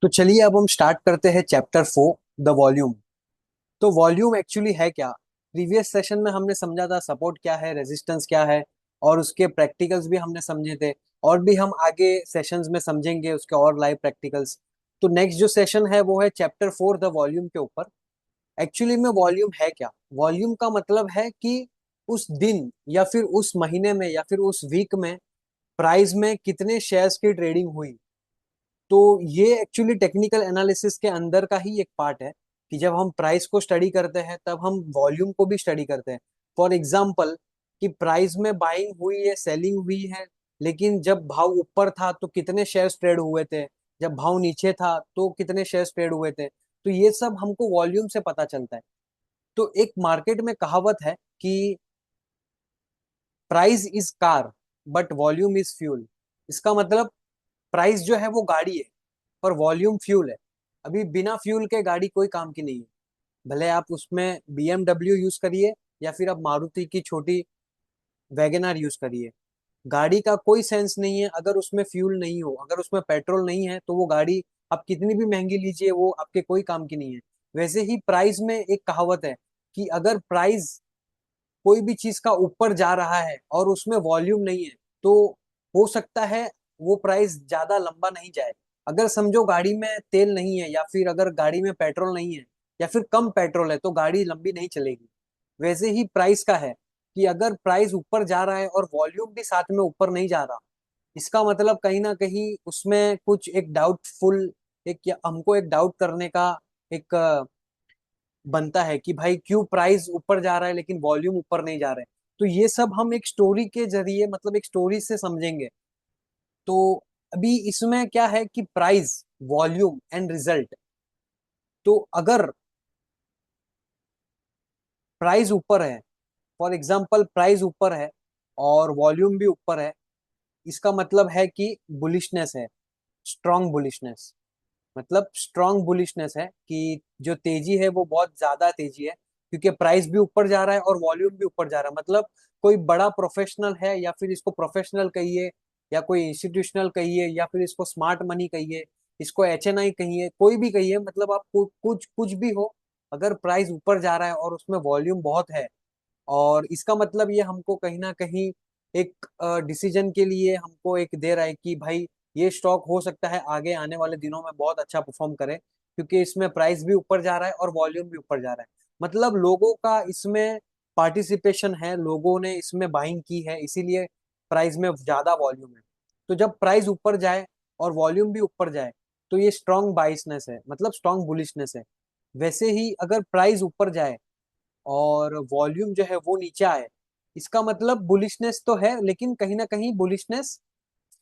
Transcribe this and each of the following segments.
तो चलिए अब हम स्टार्ट करते हैं चैप्टर 4 द वॉल्यूम। तो वॉल्यूम एक्चुअली है क्या? प्रीवियस सेशन में हमने समझा था सपोर्ट क्या है, रेजिस्टेंस क्या है, और उसके प्रैक्टिकल्स भी हमने समझे थे। और भी हम आगे सेशंस में समझेंगे उसके और लाइव प्रैक्टिकल्स। तो नेक्स्ट जो सेशन है वो है चैप्टर 4 द वॉल्यूम के ऊपर। एक्चुअली में वॉल्यूम है क्या? वॉल्यूम का मतलब है कि उस दिन या फिर उस महीने में या फिर उस वीक में प्राइस में कितने शेयर्स की ट्रेडिंग हुई। तो ये एक्चुअली टेक्निकल एनालिसिस के अंदर का ही एक पार्ट है कि जब हम प्राइस को स्टडी करते हैं तब हम वॉल्यूम को भी स्टडी करते हैं। फॉर एग्जाम्पल कि प्राइस में बाइंग हुई है, सेलिंग हुई है, लेकिन जब भाव ऊपर था तो कितने शेयर्स ट्रेड हुए थे, जब भाव नीचे था तो कितने शेयर्स ट्रेड हुए थे। तो ये सब हमको वॉल्यूम से पता चलता है। तो एक मार्केट में कहावत है कि price is car but volume is fuel. इसका मतलब प्राइस जो है वो गाड़ी है पर वॉल्यूम फ्यूल है। अभी बिना फ्यूल के गाड़ी कोई काम की नहीं है। भले आप उसमें BMW यूज करिए या फिर आप मारुति की छोटी वैगनआर यूज करिए, गाड़ी का कोई सेंस नहीं है अगर उसमें फ्यूल नहीं हो, अगर उसमें पेट्रोल नहीं है तो वो गाड़ी आप कितनी भी महंगी लीजिए वो आपके कोई काम की नहीं है। वैसे ही प्राइस में एक कहावत है कि अगर प्राइस कोई भी चीज का ऊपर जा रहा है और उसमें वॉल्यूम नहीं है तो हो सकता है वो प्राइस ज्यादा लंबा नहीं जाए। अगर समझो गाड़ी में तेल नहीं है या फिर अगर गाड़ी में पेट्रोल नहीं है या फिर कम पेट्रोल है तो गाड़ी लंबी नहीं चलेगी। वैसे ही प्राइस का है कि अगर प्राइस ऊपर जा रहा है और वॉल्यूम भी साथ में ऊपर नहीं जा रहा, इसका मतलब कहीं ना कहीं उसमें कुछ एक डाउटफुल, एक हमको एक डाउट करने का एक बनता है कि भाई क्यों प्राइस ऊपर जा रहा है लेकिन वॉल्यूम ऊपर नहीं जा रहा है। तो ये सब हम एक स्टोरी के जरिए, मतलब एक स्टोरी से समझेंगे। तो अभी इसमें क्या है कि प्राइस, वॉल्यूम एंड रिजल्ट। तो अगर प्राइस ऊपर है, फॉर एग्जांपल प्राइस ऊपर है और वॉल्यूम भी ऊपर है, इसका मतलब है कि बुलिशनेस है, स्ट्रॉन्ग बुलिशनेस। मतलब स्ट्रॉन्ग बुलिशनेस है कि जो तेजी है वो बहुत ज्यादा तेजी है, क्योंकि प्राइस भी ऊपर जा रहा है और वॉल्यूम भी ऊपर जा रहा है। मतलब कोई बड़ा प्रोफेशनल है, या फिर इसको प्रोफेशनल कहिए या कोई इंस्टीट्यूशनल कहिए या फिर इसको स्मार्ट मनी कहिए, इसको HNI कहिए, कोई भी कहिए, मतलब आप कुछ कुछ भी हो, अगर प्राइस ऊपर जा रहा है और उसमें वॉल्यूम बहुत है, और इसका मतलब ये हमको कहीं ना कहीं एक डिसीजन के लिए हमको एक दे रहा है कि भाई ये स्टॉक हो सकता है आगे आने वाले दिनों में बहुत अच्छा परफॉर्म करे, क्योंकि इसमें प्राइस भी ऊपर जा रहा है और वॉल्यूम भी ऊपर जा रहा है। मतलब लोगों का इसमें पार्टिसिपेशन है, लोगों ने इसमें बाइंग की है, इसीलिए प्राइस में ज्यादा वॉल्यूम है। तो जब प्राइस ऊपर जाए और वॉल्यूम भी ऊपर जाए तो ये स्ट्रॉन्ग बाइसनेस है, मतलब स्ट्रॉन्ग बुलिशनेस है। वैसे ही अगर प्राइस ऊपर जाए और वॉल्यूम जो है वो नीचे आए, इसका मतलब बुलिशनेस तो है लेकिन कहीं ना कहीं बुलिशनेस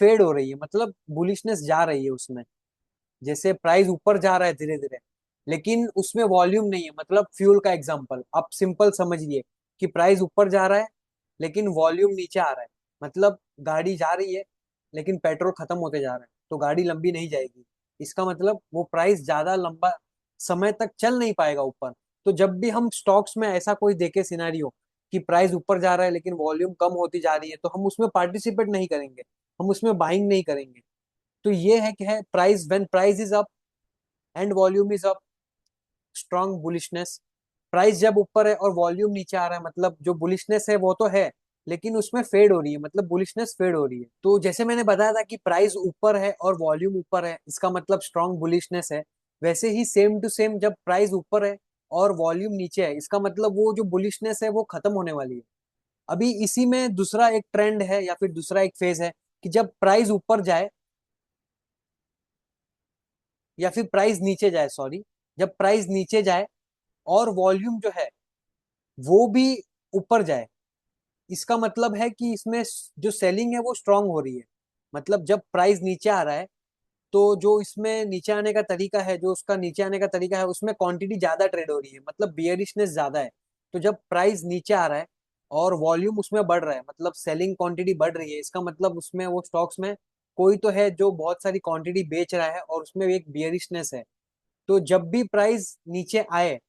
फेड हो रही है, मतलब बुलिशनेस जा रही है उसमें। जैसे प्राइस ऊपर जा रहा है धीरे धीरे लेकिन उसमें वॉल्यूम नहीं है, मतलब फ्यूल का एग्जांपल आप सिंपल समझिए कि प्राइस ऊपर जा रहा है लेकिन वॉल्यूम नीचे आ रहा है। मतलब गाड़ी जा रही है लेकिन पेट्रोल खत्म होते जा रहा है तो गाड़ी लंबी नहीं जाएगी। इसका मतलब वो प्राइस ज्यादा लंबा समय तक चल नहीं पाएगा ऊपर। तो जब भी हम स्टॉक्स में ऐसा कोई देखे सिनेरियो कि प्राइस ऊपर जा रहा है लेकिन वॉल्यूम कम होती जा रही है तो हम उसमें पार्टिसिपेट नहीं करेंगे, हम उसमें बाइंग नहीं करेंगे। तो ये है कि है price, when price is up and volume is up, strong bullishness. Price जब ऊपर है और वॉल्यूम नीचे आ रहा है, मतलब जो बुलिशनेस है वो तो है लेकिन उसमें फेड हो रही है, मतलब बुलिशनेस फेड हो रही है। तो जैसे मैंने बताया था कि प्राइस ऊपर है और वॉल्यूम ऊपर है, इसका मतलब स्ट्रॉन्ग बुलिशनेस है। वैसे ही सेम टू सेम जब प्राइस ऊपर है और वॉल्यूम नीचे है, इसका मतलब वो जो बुलिशनेस है वो खत्म होने वाली है। अभी इसी में दूसरा एक ट्रेंड है या फिर दूसरा एक फेज है कि जब प्राइस ऊपर जाए या फिर प्राइस नीचे जाए, सॉरी, जब प्राइस नीचे जाए और वॉल्यूम जो है वो भी ऊपर जाए, इसका मतलब है कि इसमें जो सेलिंग है वो स्ट्रांग हो रही है। मतलब जब प्राइस नीचे आ रहा है तो जो इसमें नीचे आने का तरीका है, जो उसका नीचे आने का तरीका है उसमें क्वांटिटी ज्यादा ट्रेड हो रही है, मतलब बियरिशनेस ज्यादा है। तो जब प्राइस नीचे आ रहा है और वॉल्यूम उसमें बढ़ रहा है, मतलब सेलिंग क्वांटिटी बढ़ रही है, इसका मतलब उसमें वो स्टॉक्स में कोई तो है जो बहुत सारी क्वांटिटी बेच रहा है और उसमें एक बियरिशनेस है। तो जब भी प्राइस नीचे आए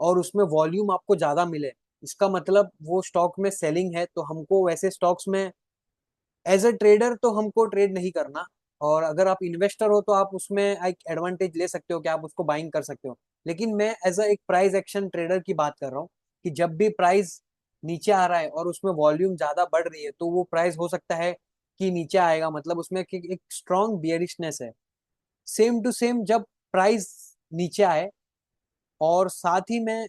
और उसमें वॉल्यूम आपको ज्यादा मिले, इसका मतलब वो स्टॉक में सेलिंग है। तो हमको वैसे स्टॉक्स में एज अ ट्रेडर तो हमको ट्रेड नहीं करना, और अगर आप इन्वेस्टर हो तो आप उसमें एक एडवांटेज ले सकते हो कि आप उसको बाइंग कर सकते हो। लेकिन मैं एज अ एक प्राइस एक्शन ट्रेडर की बात कर रहा हूँ कि जब भी प्राइस नीचे आ रहा है और उसमें वॉल्यूम ज्यादा बढ़ रही है तो वो प्राइस हो सकता है कि नीचे आएगा, मतलब उसमें एक स्ट्रॉन्ग बियरिशनेस है। सेम टू सेम जब प्राइस नीचे आए और साथ ही में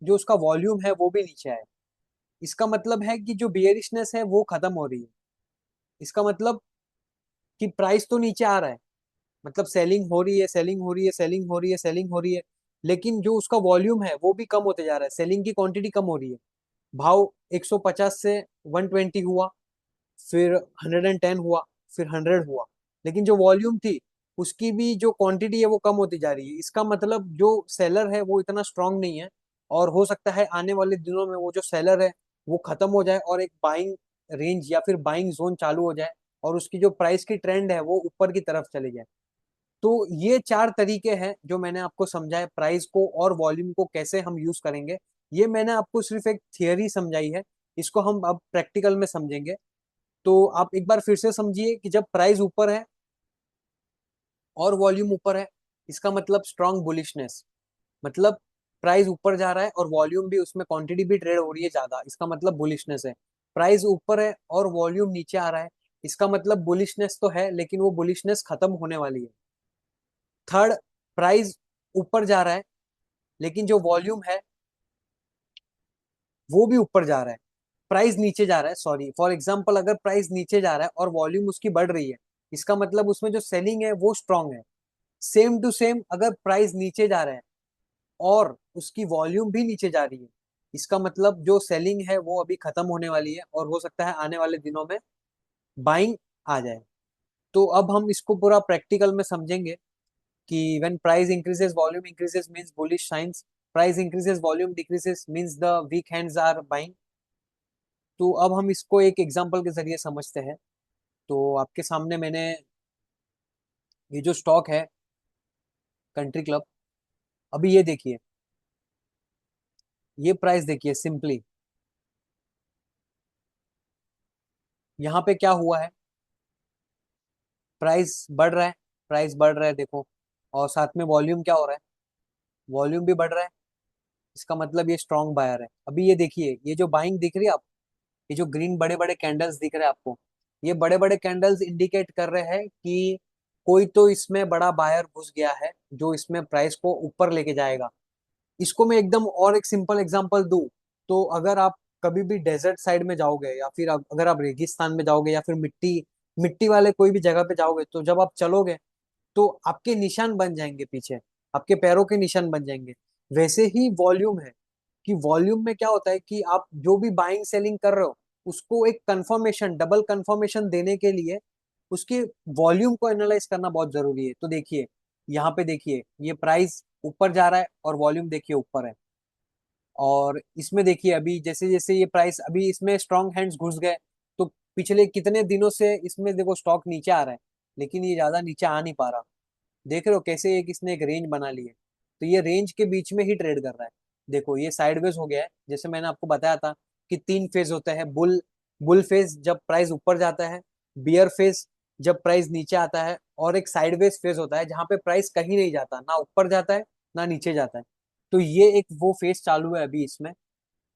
जो उसका वॉल्यूम है वो भी नीचे आए, इसका मतलब है कि जो बियरिशनेस है वो खत्म हो रही है। इसका मतलब कि प्राइस तो नीचे आ रहा है, मतलब सेलिंग हो रही है, सेलिंग हो रही है, सेलिंग हो रही है, सेलिंग हो रही है, लेकिन जो उसका वॉल्यूम है वो भी कम होते जा रहा है, सेलिंग की क्वांटिटी कम हो रही है। भाव 150 से 120 हुआ, फिर 110 हुआ, फिर 100 हुआ, लेकिन जो वॉल्यूम थी उसकी भी जो क्वांटिटी है वो कम होती जा रही है। इसका मतलब जो सेलर है वो इतना स्ट्रांग नहीं है, और हो सकता है आने वाले दिनों में वो जो सेलर है वो खत्म हो जाए और एक बाइंग रेंज या फिर बाइंग जोन चालू हो जाए और उसकी जो प्राइस की ट्रेंड है वो ऊपर की तरफ चली जाए। तो ये चार तरीके हैं जो मैंने आपको समझाए प्राइस को और वॉल्यूम को कैसे हम यूज करेंगे। ये मैंने आपको सिर्फ एक थियरी समझाई है, इसको हम अब प्रैक्टिकल में समझेंगे। तो आप एक बार फिर से समझिए कि जब प्राइस ऊपर है और वॉल्यूम ऊपर है, इसका मतलब स्ट्रांग बुलिशनेस, मतलब प्राइस ऊपर जा रहा है और वॉल्यूम भी उसमें क्वांटिटी भी ट्रेड हो रही है ज्यादा, इसका मतलब बुलिशनेस है। प्राइस ऊपर है और वॉल्यूम नीचे आ रहा है, इसका मतलब बुलिशनेस तो है लेकिन वो बुलिशनेस खत्म होने वाली है। थर्ड, प्राइस ऊपर जा रहा है लेकिन जो वॉल्यूम है वो भी ऊपर जा रहा है, प्राइस नीचे जा रहा है, सॉरी फॉर एग्जांपल अगर प्राइस नीचे जा रहा है और वॉल्यूम उसकी बढ़ रही है, इसका मतलब उसमें जो सेलिंग है वो स्ट्रांग है। सेम टू सेम अगर प्राइस नीचे जा रहा है और उसकी वॉल्यूम भी नीचे जा रही है, इसका मतलब जो सेलिंग है वो अभी खत्म होने वाली है और हो सकता है आने वाले दिनों में बाइंग आ जाए। तो अब हम इसको पूरा प्रैक्टिकल में समझेंगे कि when price increases volume increases means bullish signs, price increases volume decreases means the weak hands are buying। तो अब हम इसको एक एग्जांपल के जरिए समझते हैं। तो आपके सामने मैंने ये जो स्टॉक है कंट्री क्लब, अभी ये देखिए, ये प्राइस देखिए सिंपली, यहाँ पे क्या हुआ है, प्राइस बढ़ रहा है, प्राइस बढ़ रहा है देखो, और साथ में वॉल्यूम क्या हो रहा है, वॉल्यूम भी बढ़ रहा है, इसका मतलब ये स्ट्रॉन्ग बायर है। अभी ये देखिए, ये जो बाइंग दिख रही है, ये जो ग्रीन बड़े बड़े कैंडल्स दिख रहे हैं आपको, ये बड़े बड़े कैंडल्स इंडिकेट कर रहे हैं कि कोई तो इसमें बड़ा बायर घुस गया है जो इसमें प्राइस को ऊपर लेके जाएगा। इसको मैं एकदम और एक सिंपल एग्जांपल दूं, तो अगर आप कभी भी डेजर्ट साइड में जाओगे या फिर अगर आप रेगिस्तान में जाओगे या फिर मिट्टी मिट्टी वाले कोई भी जगह पे जाओगे, तो जब आप चलोगे तो आपके निशान बन जाएंगे पीछे, आपके पैरों के निशान बन जाएंगे। वैसे ही वॉल्यूम है कि वॉल्यूम में क्या होता है कि आप जो भी बाइंग सेलिंग कर रहे हो उसको एक कंफर्मेशन, डबल कंफर्मेशन देने के लिए उसके वॉल्यूम को एनालाइज करना बहुत जरूरी है। तो देखिए, यहाँ पे देखिए ये प्राइस ऊपर जा रहा है और वॉल्यूम देखिए ऊपर है, और इसमें देखिए अभी जैसे जैसे ये प्राइस, अभी इसमें स्ट्रॉन्ग हैंड्स घुस गए, तो पिछले कितने दिनों से इसमें देखो स्टॉक नीचे आ रहा है लेकिन ये ज्यादा नीचे आ नहीं पा रहा। देख रहे हो कैसे एक इसने एक रेंज बना ली है, तो ये रेंज के बीच में ही ट्रेड कर रहा है। देखो ये साइडवेज हो गया है, जैसे मैंने आपको बताया था कि तीन फेज होते हैं, बुल बुल फेज जब प्राइस ऊपर जाता है, बियर फेज जब प्राइस नीचे आता है, और एक साइडवेज फेज होता है जहां पे प्राइस कहीं नहीं जाता, ना ऊपर जाता है ना नीचे जाता है। तो ये एक वो फेज चालू है अभी इसमें,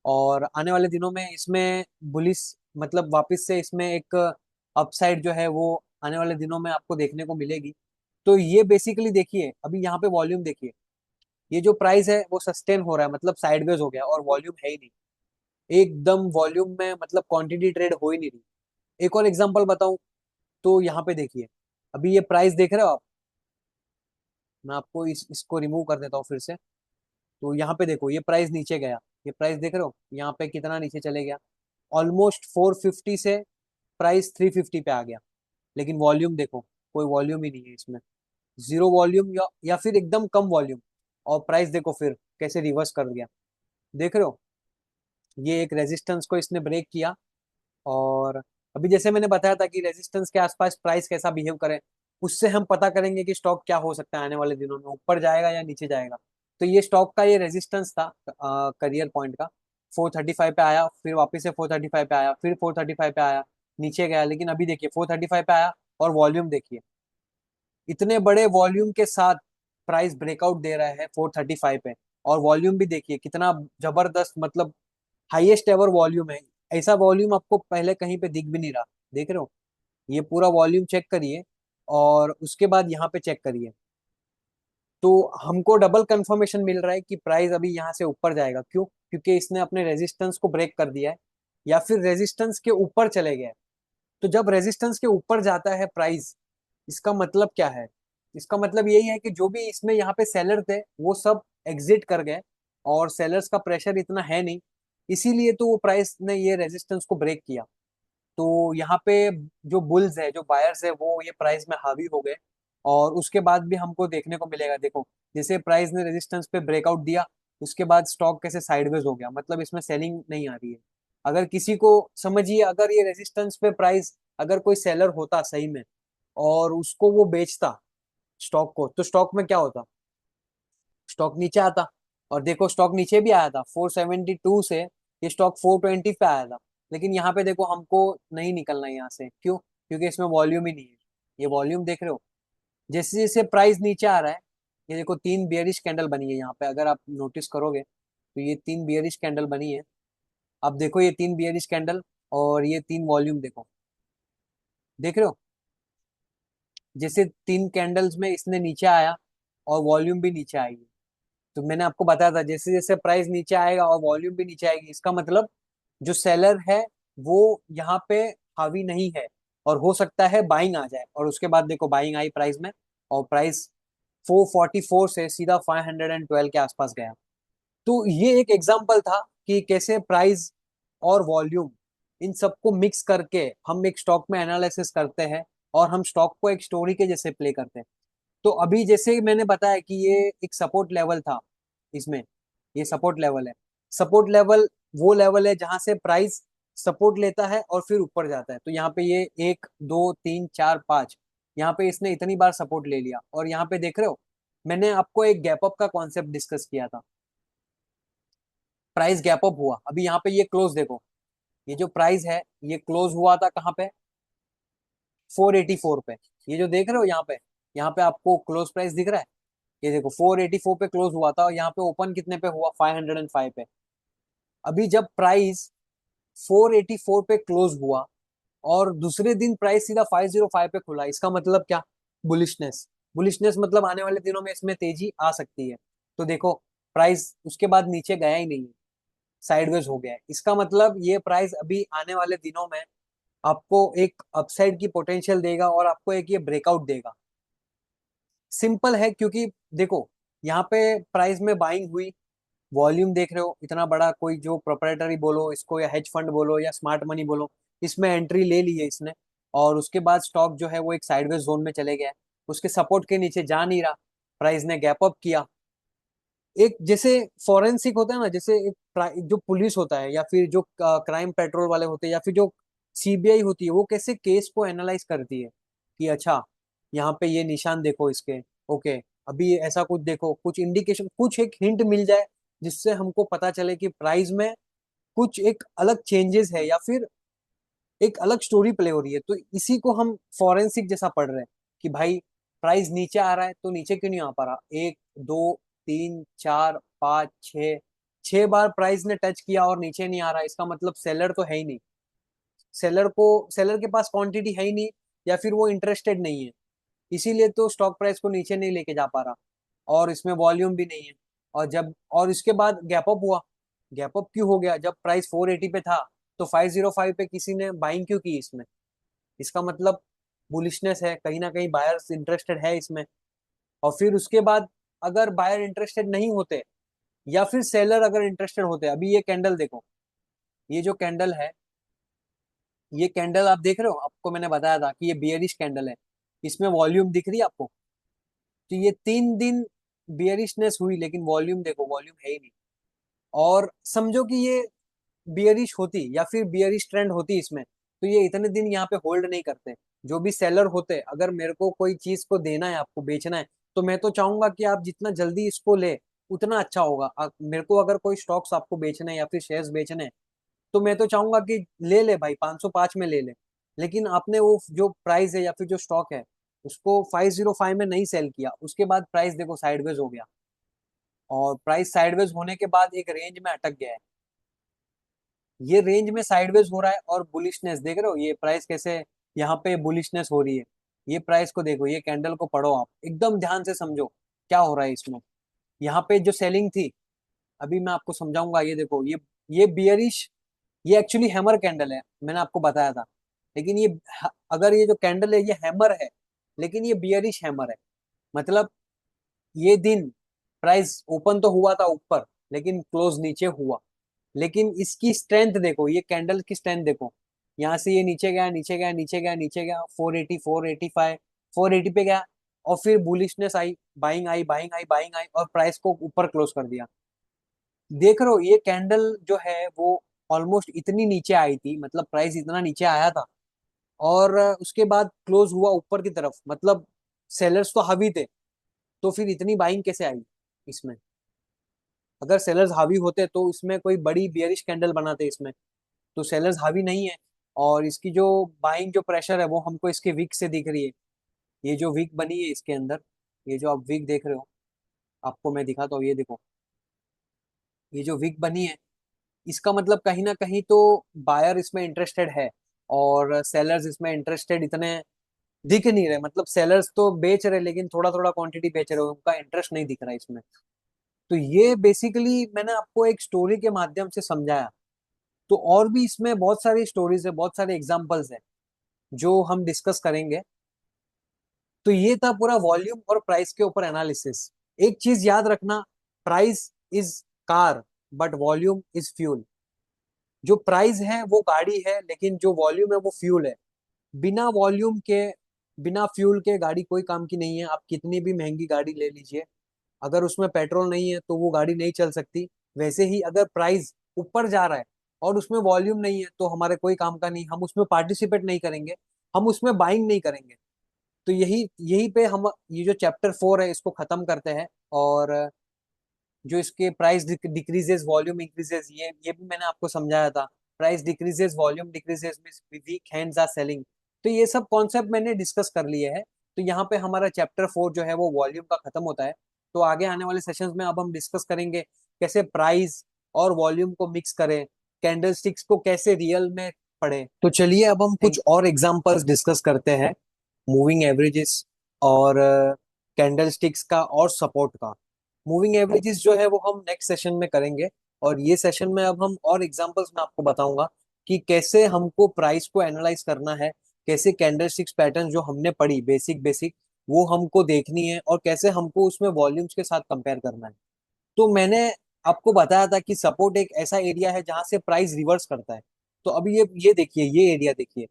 और आने वाले दिनों में इसमें बुलिस, मतलब वापस से इसमें एक अपसाइड जो है वो आने वाले दिनों में आपको देखने को मिलेगी। तो ये बेसिकली देखिए, अभी यहाँ पे वॉल्यूम देखिए, ये जो प्राइस है वो सस्टेन हो रहा है, मतलब साइडवेज हो गया और वॉल्यूम है ही नहीं, एकदम वॉल्यूम में मतलब क्वांटिटी ट्रेड हो ही नहीं रही। एक और एग्जांपल बताऊं, तो यहाँ पे देखिए, अभी ये प्राइस देख रहे हो आप, मैं आपको इसको रिमूव कर देता हूँ फिर से। तो यहाँ पे देखो ये प्राइस नीचे गया, ये प्राइस देख रहे हो यहाँ पे कितना नीचे चले गया, ऑलमोस्ट 450 से प्राइस 350 पे आ गया, लेकिन वॉल्यूम देखो, कोई वॉल्यूम ही नहीं है इसमें, जीरो वॉल्यूम या फिर एकदम कम वॉल्यूम, और प्राइस देखो फिर कैसे रिवर्स कर गया। देख रहे हो, ये एक रेजिस्टेंस को इसने ब्रेक किया, और अभी जैसे मैंने बताया था कि रेजिस्टेंस के आसपास प्राइस कैसा बिहेव करे, उससे हम पता करेंगे कि स्टॉक क्या हो सकता है आने वाले दिनों में, ऊपर जाएगा या नीचे जाएगा। तो ये स्टॉक का ये रेजिस्टेंस था करियर पॉइंट का, 435 पे आया, फिर वापस से 435 पे आया, फिर 435 पे आया, नीचे गया, लेकिन अभी देखिए 435 पे आया, और वॉल्यूम देखिए, इतने बड़े वॉल्यूम के साथ प्राइस ब्रेकआउट दे रहा है 435 पे। और वॉल्यूम भी देखिए कितना जबरदस्त, मतलब हाईएस्ट एवर वॉल्यूम है। ऐसा वॉल्यूम आपको पहले कहीं पे दिख भी नहीं रहा। देख रहे हो, ये पूरा वॉल्यूम चेक करिए और उसके बाद यहाँ पे चेक करिए। तो हमको डबल कंफर्मेशन मिल रहा है कि प्राइस अभी यहाँ से ऊपर जाएगा। क्यों? क्योंकि इसने अपने रेजिस्टेंस को ब्रेक कर दिया है या फिर रेजिस्टेंस के ऊपर चले गए। तो जब रेजिस्टेंस के ऊपर जाता है प्राइस, इसका मतलब क्या है? इसका मतलब यही है कि जो भी इसमें यहाँ पे सेलर थे वो सब एग्जिट कर गए और सेलर्स का प्रेशर इतना है नहीं, इसीलिए तो वो प्राइस ने ये रेजिस्टेंस को ब्रेक किया। तो यहाँ पे जो बुल्स है, जो बायर्स है, वो ये प्राइस में हावी हो गए। और उसके बाद भी हमको देखने को मिलेगा, देखो जैसे प्राइस ने रेजिस्टेंस पे ब्रेकआउट दिया, उसके बाद स्टॉक कैसे साइडवेज हो गया, मतलब इसमें सेलिंग नहीं आ रही है। अगर किसी को समझिए, अगर ये रेजिस्टेंस पे प्राइस, अगर कोई सेलर होता सही में और उसको वो बेचता स्टॉक को, तो स्टॉक में क्या होता? स्टॉक नीचे आता। और देखो स्टॉक नीचे भी आया था 472 से, ये स्टॉक 420 पे आया था। लेकिन यहाँ पे देखो हमको नहीं निकलना है यहाँ से। क्यों? क्योंकि इसमें वॉल्यूम ही नहीं है। ये वॉल्यूम देख रहे हो, जैसे जैसे प्राइस नीचे आ रहा है, ये देखो तीन बियरिश कैंडल बनी है यहाँ पे, अगर आप नोटिस करोगे तो ये तीन बियरिश कैंडल बनी है। अब देखो ये तीन बियरिश कैंडल और ये तीन वॉल्यूम देखो, देख रहे हो, जैसे तीन कैंडल्स में इसने नीचे आया और वॉल्यूम भी नीचे आएगी। तो मैंने आपको बताया था जैसे जैसे प्राइस नीचे आएगा और वॉल्यूम भी नीचे आएगी, इसका मतलब जो सेलर है वो यहाँ पे हावी नहीं है, और हो सकता है बाइंग आ जाए। और उसके बाद देखो बाइंग आई प्राइस में, और प्राइस 444 से सीधा 512 के आसपास गया। तो ये एक एग्जांपल था कि कैसे प्राइस और वॉल्यूम, इन सबको मिक्स करके हम एक स्टॉक में एनालिसिस करते हैं और हम स्टॉक को एक स्टोरी के जैसे प्ले करते हैं। तो अभी जैसे मैंने बताया कि ये एक सपोर्ट लेवल था इसमें, ये सपोर्ट लेवल है। सपोर्ट लेवल वो लेवल है जहां से प्राइस सपोर्ट लेता है और फिर ऊपर जाता है। तो यहाँ पे ये 1 2 3 4 5, यहाँ पे इसने इतनी बार सपोर्ट ले लिया। और यहाँ पे देख रहे हो, मैंने आपको एक गैप अप का कॉन्सेप्ट डिस्कस किया था। प्राइस गैप अप हुआ, अभी यहाँ पे ये क्लोज देखो, ये जो प्राइस है ये क्लोज हुआ था कहाँ पे? 484 पे। ये जो देख रहे हो यहाँ पे आपको क्लोज प्राइस दिख रहा है, ये देखो 484 पे क्लोज हुआ था और यहाँ पे ओपन कितने पे हुआ? 505 पे। अभी जब प्राइस 484 पे क्लोज हुआ और दूसरे दिन प्राइस सीधा 505 पे खुला, इसका मतलब क्या? बुलिशनेस। बुलिशनेस मतलब आने वाले दिनों में इसमें तेजी आ सकती है। तो देखो प्राइस उसके बाद नीचे गया ही नहीं है, साइडवेज हो गया है। इसका मतलब ये प्राइस अभी आने वाले दिनों में आपको एक अपसाइड की पोटेंशियल देगा और आपको एक ये ब्रेकआउट देगा। सिंपल है, क्योंकि देखो यहाँ पे प्राइस में बाइंग हुई, वॉल्यूम देख रहे हो इतना बड़ा, कोई जो प्रोप्राइटरी बोलो इसको या हेज फंड बोलो या स्मार्ट मनी बोलो, इसमें एंट्री ले ली है इसने। और उसके बाद स्टॉक जो है वो एक साइडवेज जोन में चले गया है, उसके सपोर्ट के नीचे जा नहीं रहा, प्राइस ने गैप अप किया। एक जैसे फॉरेंसिक होता है ना, जैसे एक जो पुलिस होता है या फिर जो क्राइम पेट्रोल वाले होते हैं या फिर जो सीबीआई होती है, वो कैसे केस को एनालाइज करती है कि अच्छा यहाँ पे ये निशान देखो इसके, ओके अभी ऐसा कुछ देखो, कुछ इंडिकेशन, कुछ एक हिंट मिल जाए जिससे हमको पता चले कि प्राइस में कुछ एक अलग चेंजेस है या फिर एक अलग स्टोरी प्ले हो रही है। तो इसी को हम फॉरेंसिक जैसा पढ़ रहे हैं कि भाई प्राइस नीचे आ रहा है तो नीचे क्यों नहीं आ पा रहा? 1 2 3 4 5 6, 6 बार प्राइस ने टच किया और नीचे नहीं आ रहा, इसका मतलब सेलर तो है ही नहीं। सेलर के पास क्वांटिटी है ही नहीं, या फिर वो इंटरेस्टेड नहीं है, इसीलिए तो स्टॉक प्राइस को नीचे नहीं लेके जा पा रहा। और इसमें वॉल्यूम भी नहीं है। और इसके बाद गैप अप हुआ। गैप अप क्यों हो गया? जब प्राइस 480 पे था तो 505 पे किसी ने बाइंग क्यों की इसमें? इसका मतलब बुलिशनेस है, कहीं ना कहीं बायर्स इंटरेस्टेड है इसमें। और फिर उसके बाद अगर बायर इंटरेस्टेड नहीं होते या फिर सेलर अगर इंटरेस्टेड होते, अभी ये कैंडल देखो, ये जो कैंडल है, ये कैंडल आप देख रहे हो, आपको मैंने बताया था कि ये बियरिश कैंडल है, इसमें वॉल्यूम दिख रही है आपको? तो ये 3 दिन बियरिशनेस हुई लेकिन वॉल्यूम देखो, वॉल्यूम है ही नहीं। और समझो कि ये बियरिश होती या फिर बियरिश ट्रेंड होती इसमें, तो ये इतने दिन यहाँ पे होल्ड नहीं करते। जो भी सेलर होते, अगर मेरे को कोई चीज को देना है, आपको बेचना है, तो मैं तो चाहूंगा कि आप जितना जल्दी इसको ले उतना अच्छा होगा। मेरे को अगर कोई स्टॉक्स आपको बेचने हैं या फिर शेयर्स बेचने हैं, तो मैं तो चाहूंगा कि ले ले भाई, 505 में ले ले। लेकिन आपने वो जो प्राइस है या फिर जो स्टॉक है उसको 505 में नहीं सेल किया, उसके बाद प्राइस देखो साइडवेज हो गया, और प्राइस साइडवेज होने के बाद एक रेंज में अटक गया है। ये रेंज में साइडवेज हो रहा है और बुलिशनेस देख रहे हो, ये प्राइस कैसे यहाँ पे बुलिशनेस हो रही है। ये प्राइस को देखो, ये कैंडल को पढ़ो आप, एकदम ध्यान से समझो क्या हो रहा है इसमें। यहाँ पे जो सेलिंग थी, अभी मैं आपको समझाऊंगा, ये देखो ये बियरिश, ये एक्चुअली हैमर कैंडल है, मैंने आपको बताया था। लेकिन ये अगर ये जो कैंडल है ये हैमर है, लेकिन ये बियरिश हैमर है। मतलब ये दिन प्राइस ओपन तो हुआ था ऊपर, लेकिन क्लोज नीचे हुआ। लेकिन इसकी स्ट्रेंथ देखो, ये कैंडल की स्ट्रेंथ देखो, यहाँ से ये नीचे गया, नीचे गया, नीचे गया, नीचे गया, 480, 485, 480 पे गया, और फिर bullishness I, buying I, buying I, buying I, और प्राइस को ऊपर क्लोज कर दिया। देख रहे हो ये कैंडल जो है वो ऑलमोस्ट इतनी नीचे आई थी, मतलब प्राइस इतना नीचे आया था, और उसके बाद क्लोज हुआ ऊपर की तरफ, मतलब सेलर्स तो हावी थे। तो फिर इतनी बाइंग कैसे आई इसमें? अगर सेलर्स हावी होते तो इसमें कोई बड़ी बियरिश कैंडल बनाते इसमें। तो सेलर्स हावी नहीं है, और इसकी जो बाइंग जो प्रेशर है वो हमको इसके वीक से दिख रही है। ये जो वीक बनी है इसके अंदर, ये जो आप वीक देख रहे हो, आपको मैं दिखाता हूँ, ये देखो, ये जो वीक बनी है, इसका मतलब कहीं ना कहीं तो बायर इसमें इंटरेस्टेड है, और सेलर्स इसमें इंटरेस्टेड इतने दिख नहीं रहे। मतलब सेलर्स तो बेच रहे, लेकिन थोड़ा थोड़ा क्वांटिटी बेच रहे हो, उनका इंटरेस्ट नहीं दिख रहा है इसमें। तो ये बेसिकली मैंने आपको एक स्टोरी के माध्यम से समझाया। तो और भी इसमें बहुत सारी स्टोरीज है, बहुत सारे एग्जाम्पल्स है जो हम डिस्कस करेंगे। तो ये था पूरा वॉल्यूम और प्राइस के ऊपर एनालिसिस। एक चीज याद रखना, price is car but volume is fuel. जो प्राइस है वो गाड़ी है, लेकिन जो वॉल्यूम है वो फ्यूल है। बिना वॉल्यूम के, बिना फ्यूल के गाड़ी कोई काम की नहीं है। आप कितनी भी महंगी गाड़ी ले लीजिए, अगर उसमें पेट्रोल नहीं है तो वो गाड़ी नहीं चल सकती। वैसे ही अगर प्राइस ऊपर जा रहा है और उसमें वॉल्यूम नहीं है तो हमारे कोई काम का नहीं, हम उसमें पार्टिसिपेट नहीं करेंगे, हम उसमें बाइंग नहीं करेंगे। तो यही यही पे हम ये जो चैप्टर 4 है इसको खत्म करते हैं। और जो इसके प्राइस डिक्रीजेस वॉल्यूम इंक्रीजेस, ये भी मैंने आपको समझाया था। Price decreases volume decreases means weak hands are selling. तो ये सब कॉन्सेप्ट मैंने डिस्कस कर लिए हैं। तो यहाँ पे हमारा चैप्टर 4 जो है वो वॉल्यूम का खत्म होता है। तो आगे आने वाले सेशंस में अब हम डिस्कस करेंगे कैसे प्राइस और वॉल्यूम को मिक्स करें, कैंडल स्टिक्स को कैसे रियल में पढ़ें। तो चलिए अब हम कुछ और एग्जांपल्स डिस्कस करते हैं, मूविंग एवरेजेस और कैंडल स्टिक्स का और सपोर्ट का। मूविंग एवरेजेस जो है वो हम नेक्स्ट सेशन में करेंगे, और ये सेशन में अब हम और एग्जांपल्स में आपको बताऊंगा कि कैसे हमको प्राइस को एनालाइज करना है, कैसे कैंडल स्टिक्स पैटर्न जो हमने पढ़ी बेसिक बेसिक वो हमको देखनी है, और कैसे हमको उसमें वॉल्यूम्स के साथ कंपेयर करना है। तो मैंने आपको बताया था कि सपोर्ट एक ऐसा एरिया है जहां से प्राइस रिवर्स करता है। तो अभी ये देखिए, ये एरिया देखिए,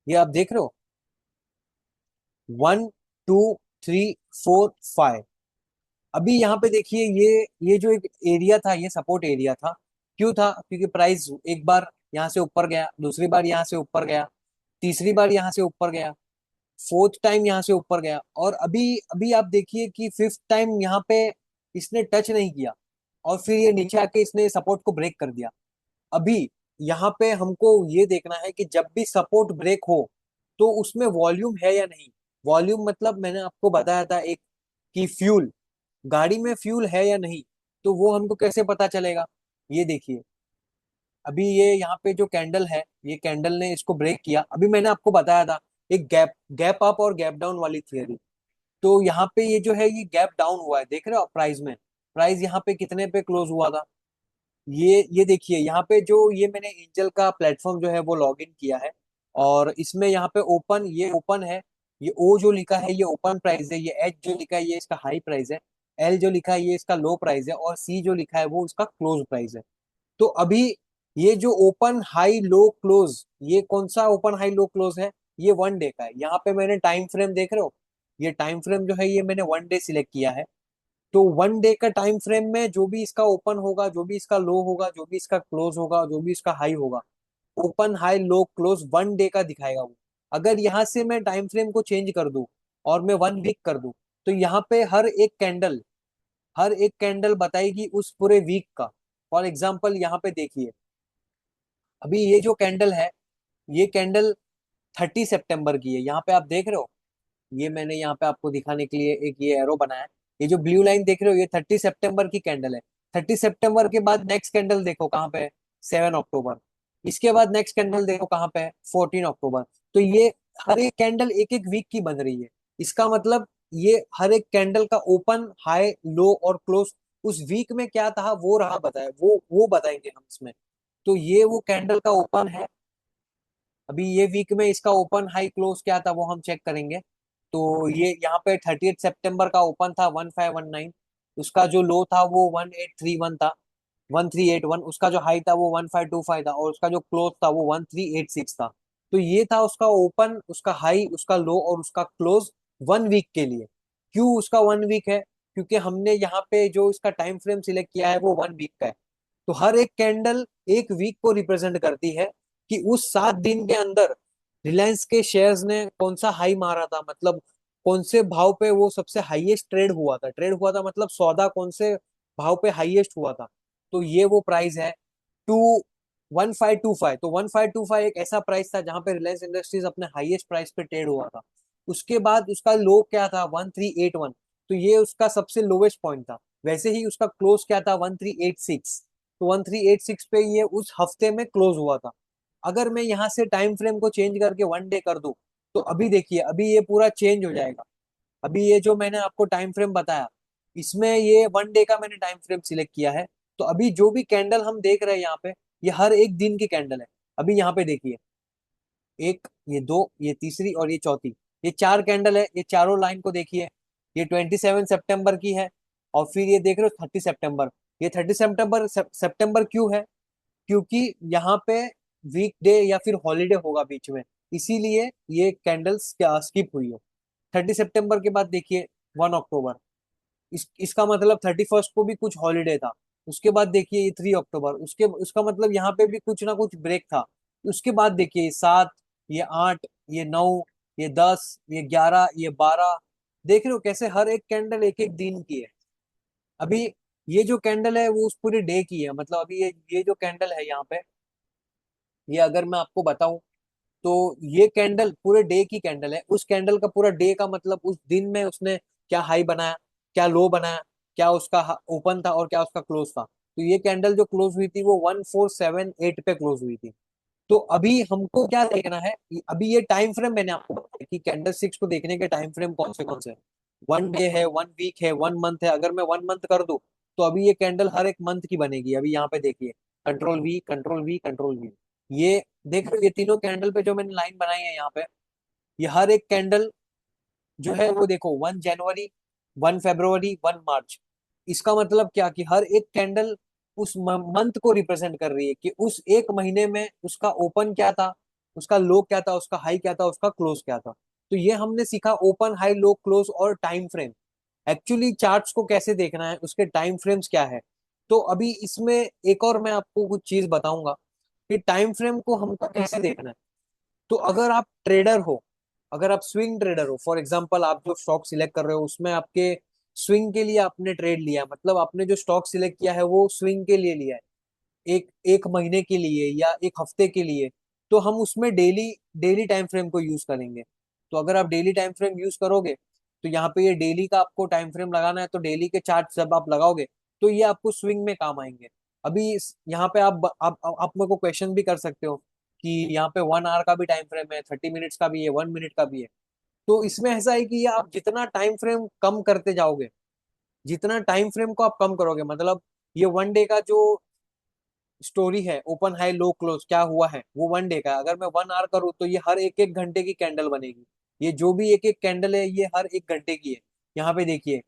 ये आप देख रहे हो, 1, 2, 3, 4, 5। अभी यहाँ पे देखिए, ये जो एक एरिया था ये सपोर्ट एरिया था। क्यों था? क्योंकि प्राइस एक बार यहाँ से ऊपर गया, दूसरी बार यहाँ से ऊपर गया, तीसरी बार यहाँ से ऊपर गया, फोर्थ टाइम यहाँ से ऊपर गया, और अभी अभी आप देखिए कि फिफ्थ टाइम यहाँ पे इसने टच नहीं किया, और फिर ये नीचे आके इसने सपोर्ट को ब्रेक कर दिया। अभी यहाँ पे हमको ये देखना है कि जब भी सपोर्ट ब्रेक हो तो उसमें वॉल्यूम है या नहीं। वॉल्यूम मतलब मैंने आपको बताया था एक, कि फ्यूल, गाड़ी में फ्यूल है या नहीं। तो वो हमको कैसे पता चलेगा? ये देखिए, अभी ये यहाँ पे जो कैंडल है, ये कैंडल ने इसको ब्रेक किया। अभी मैंने आपको बताया था एक गैप गैप अप और गैप डाउन वाली थियरी। तो यहाँ पे ये जो है ये गैप डाउन हुआ है, देख रहे हो प्राइस में। प्राइस यहाँ पे कितने पे क्लोज हुआ था? ये देखिए, यहाँ पे जो ये मैंने एंजल का प्लेटफॉर्म जो है वो लॉग इन किया है, और इसमें यहाँ पे ओपन, ये ओपन है। ये ओ जो लिखा है ये ओपन प्राइस है, ये एच जो लिखा है ये इसका हाई प्राइस है, एल जो लिखा है ये इसका लो प्राइस है, और सी जो लिखा है वो इसका क्लोज प्राइस है। तो अभी ये जो ओपन हाई लो क्लोज, ये कौन सा ओपन हाई लो क्लोज है? ये 1 डे का है। यहाँ पे मैंने टाइम फ्रेम देख रहे हो, ये टाइम फ्रेम जो है ये मैंने 1 डे सिलेक्ट किया है। तो 1 डे का टाइम फ्रेम में जो भी इसका ओपन होगा, जो भी इसका लो होगा, जो भी इसका क्लोज होगा, जो भी इसका हाई होगा, open high low close 1 day का दिखाएगा वो। अगर यहाँ से मैं टाइम फ्रेम को चेंज कर दूं और मैं 1 वीक कर दूं, तो यहाँ पे हर एक कैंडल बताएगी उस पूरे वीक का। फॉर एग्जाम्पल यहाँ पे देखिए, अभी ये जो कैंडल है, ये कैंडल 30 सितंबर की है। यहाँ पे आप देख रहे हो, ये मैंने यहाँ पे आपको दिखाने के लिए एक ये एरो बनाया है। ये जो ब्लू लाइन देख रहे हो, ये 30 सितंबर की कैंडल है। 30 सितंबर के बाद नेक्स्ट कैंडल देखो कहाँ पे है, 7 अक्टूबर। इसके बाद नेक्स्ट कैंडल देखो कहाँ पे है, 14 अक्टूबर। तो ये हर एक कैंडल एक एक वीक की बन रही है। इसका मतलब ये हर एक कैंडल का ओपन, हाई, लो और क्लोज उस वीक में क्या था वो रहा बताए, वो बताएंगे हम इसमें। तो ये वो कैंडल का ओपन है। अभी ये वीक में इसका ओपन हाई क्लोज क्या था वो हम चेक करेंगे। तो ये यहाँ पे 30 सितंबर का ओपन था 1519। उसका जो लो था वो 1831 था, 1381। उसका जो हाई था वो 1525 था, और उसका जो क्लोज था वो 1386 था। तो ये था उसका ओपन, उसका हाई, उसका लो और उसका क्लोज 1 वीक के लिए। क्यों उसका 1 वीक है? क्योंकि हमने यहाँ पे जो इसका टाइम फ्रेम सिलेक्ट किया है वो 1 वीक का है। तो हर एक कैंडल एक वीक को रिप्रेजेंट करती है कि उस 7 दिन के अंदर रिलायंस के शेयर्स ने कौन सा हाई मारा था, मतलब कौन से भाव पे वो सबसे हाईएस्ट ट्रेड हुआ था, मतलब सौदा कौन से भाव पे हाईएस्ट हुआ था। तो ये वो प्राइस है, 21525। तो 1525 एक ऐसा प्राइस था जहां पे रिलायंस इंडस्ट्रीज अपने हाईएस्ट प्राइस पे ट्रेड हुआ था। उसके बाद उसका लो क्या था, 1381। तो ये उसका सबसे लोवेस्ट पॉइंट था। वैसे ही उसका क्लोज क्या था, 1386। तो 1386 पे ये उस हफ्ते में क्लोज हुआ था। अगर मैं यहाँ से टाइम फ्रेम को चेंज करके 1 डे कर दूं, तो अभी देखिए, अभी ये पूरा चेंज हो जाएगा। अभी ये जो मैंने आपको टाइम फ्रेम बताया, इसमें ये 1 डे का मैंने टाइम फ्रेम सिलेक्ट किया है। तो अभी जो भी कैंडल हम देख रहे हैं यहाँ पे, ये हर एक दिन की कैंडल है। अभी यहाँ पे देखिए, एक, ये दो, ये तीसरी और ये चौथी, ये 4 कैंडल है। ये चारों लाइन को देखिए, ये 27 सितंबर की है। और फिर ये देख रहे हो 30 सितंबर। ये 30 सितंबर, सितंबर क्यों है? क्योंकि यहाँ पे वीक डे या फिर हॉलीडे होगा बीच में, इसीलिए ये कैंडल्स क्या स्किप हुई है। 30 सितंबर के बाद देखिए 1 अक्टूबर, इसका मतलब 31 को भी कुछ हॉलीडे था। उसके बाद देखिए ये 3 अक्टूबर, उसके उसका मतलब यहाँ पे भी कुछ ना कुछ ब्रेक था। उसके बाद देखिए ये 7, ये 8, ये 9, ये 10, ये 11, ये 12। देख रहे हो कैसे हर एक कैंडल एक एक दिन की है। अभी ये जो कैंडल है वो उस पूरे डे की है। मतलब अभी ये जो कैंडल है यहाँ पे, ये अगर मैं आपको बताऊं, तो ये कैंडल पूरे डे की कैंडल है। उस कैंडल का पूरा डे का मतलब उस दिन में उसने क्या हाई बनाया, क्या लो बनाया, क्या उसका ओपन था और क्या उसका क्लोज था। तो ये कैंडल जो क्लोज हुई थी वो 1478 पे क्लोज हुई थी। तो अभी हमको क्या देखना है, अभी ये टाइम फ्रेम मैंने आपको बताया कि कैंडल सिक्स को देखने के टाइम फ्रेम कौन से 1 डे है, 1 वीक है, 1 मंथ है। अगर मैं 1 मंथ कर दूं, तो अभी ये कैंडल हर एक मंथ की बनेगी। अभी यहाँ पे देखिए, control we, control we, control we. ये देख रहे हो, ये तीनों कैंडल पे जो मैंने लाइन बनाई है यहाँ पे, ये हर एक कैंडल जो है वो देखो, 1 जनवरी, 1 फरवरी, 1 मार्च। इसका मतलब क्या कि हर एक कैंडल उस मंथ को रिप्रेजेंट कर रही है कि उस एक महीने में उसका ओपन क्या था, उसका लो क्या था, उसका हाई क्या था, उसका क्लोज क्या था। तो ये हमने सीखा ओपन, हाई, लो, क्लोज और टाइम फ्रेम। एक्चुअली चार्ट्स को कैसे देखना है, उसके टाइम फ्रेम्स क्या है। तो अभी इसमें एक और मैं आपको कुछ चीज बताऊंगा कि टाइम फ्रेम को हमको कैसे देखना है। तो अगर आप ट्रेडर हो, अगर आप स्विंग ट्रेडर हो, फॉर एग्जांपल आप जो स्टॉक सिलेक्ट कर रहे हो उसमें आपके स्विंग के लिए आपने ट्रेड लिया, मतलब आपने जो स्टॉक सिलेक्ट किया है वो स्विंग के लिए लिया है, एक एक महीने के लिए या एक हफ्ते के लिए। तो हम उसमें डेली डेली टाइम फ्रेम को यूज करेंगे। तो अगर आप डेली टाइम फ्रेम यूज करोगे, तो यहाँ पे ये डेली का आपको टाइम फ्रेम लगाना है, तो डेली के चार्ट जब आप लगाओगे, तो ये आपको स्विंग में काम आएंगे। अभी यहाँ पे आप मेरे को क्वेश्चन भी कर सकते हो कि यहाँ पे 1 आवर का भी टाइम फ्रेम है, 30 मिनट्स का भी है, 1 मिनट का भी है। तो इसमें ऐसा है कि ये आप जितना टाइम फ्रेम कम करते जाओगे, जितना टाइम फ्रेम को आप कम करोगे, मतलब ये 1 डे का जो स्टोरी है, ओपन, हाई, लो, क्लोज क्या हुआ है, वो 1 डे का है। अगर मैं 1 आवर करूँ तो ये हर एक एक घंटे की कैंडल बनेगी। ये जो भी एक एक कैंडल है ये हर एक घंटे की है। यहाँ पे देखिए,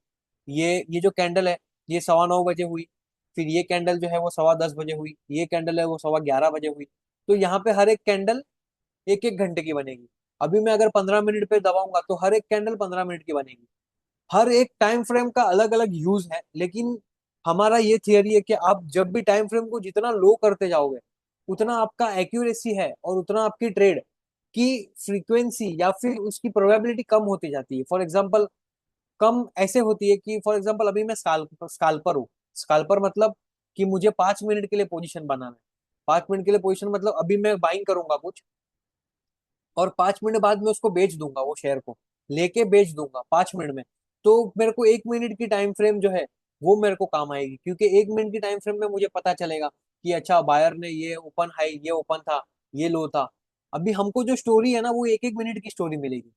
ये जो कैंडल है, ये 9:15 बजे हुई। फिर ये कैंडल जो है वो 10:15 बजे हुई। ये कैंडल है वो 11:15 बजे हुई। तो यहाँ पे हर एक कैंडल एक एक घंटे की बनेगी। अभी मैं अगर 15 मिनट पे दबाऊंगा तो हर एक कैंडल 15 मिनट की बनेगी। हर एक टाइम फ्रेम का अलग अलग यूज है, लेकिन हमारा ये थियरी है कि आप जब भी टाइम फ्रेम को जितना लो करते जाओगे, उतना आपका एक्यूरेसी है और उतना आपकी ट्रेड की फ्रीक्वेंसी या फिर उसकी प्रोबेबिलिटी कम होती जाती है। फॉर एग्जांपल, कम ऐसे होती है कि फॉर एग्जांपल अभी मैं स्काल्पर हूँ। स्काल्पर मतलब कि मुझे 5 मिनट के लिए पोजीशन बनाना है। 5 मिनट के लिए पोजीशन मतलब अभी मैं बाइंग करूंगा कुछ, और 5 मिनट बाद मैं उसको बेच दूंगा, वो शेयर को लेके बेच दूंगा 5 मिनट में, तो मेरे को 1 मिनट की टाइम फ्रेम जो है वो मेरे को काम आएगी, क्योंकि 1 मिनट की टाइम फ्रेम में मुझे पता चलेगा कि अच्छा बायर ने ये ओपन हाई, ये ओपन था, ये लो था। अभी हमको जो स्टोरी है ना वो एक एक मिनट की स्टोरी मिलेगी।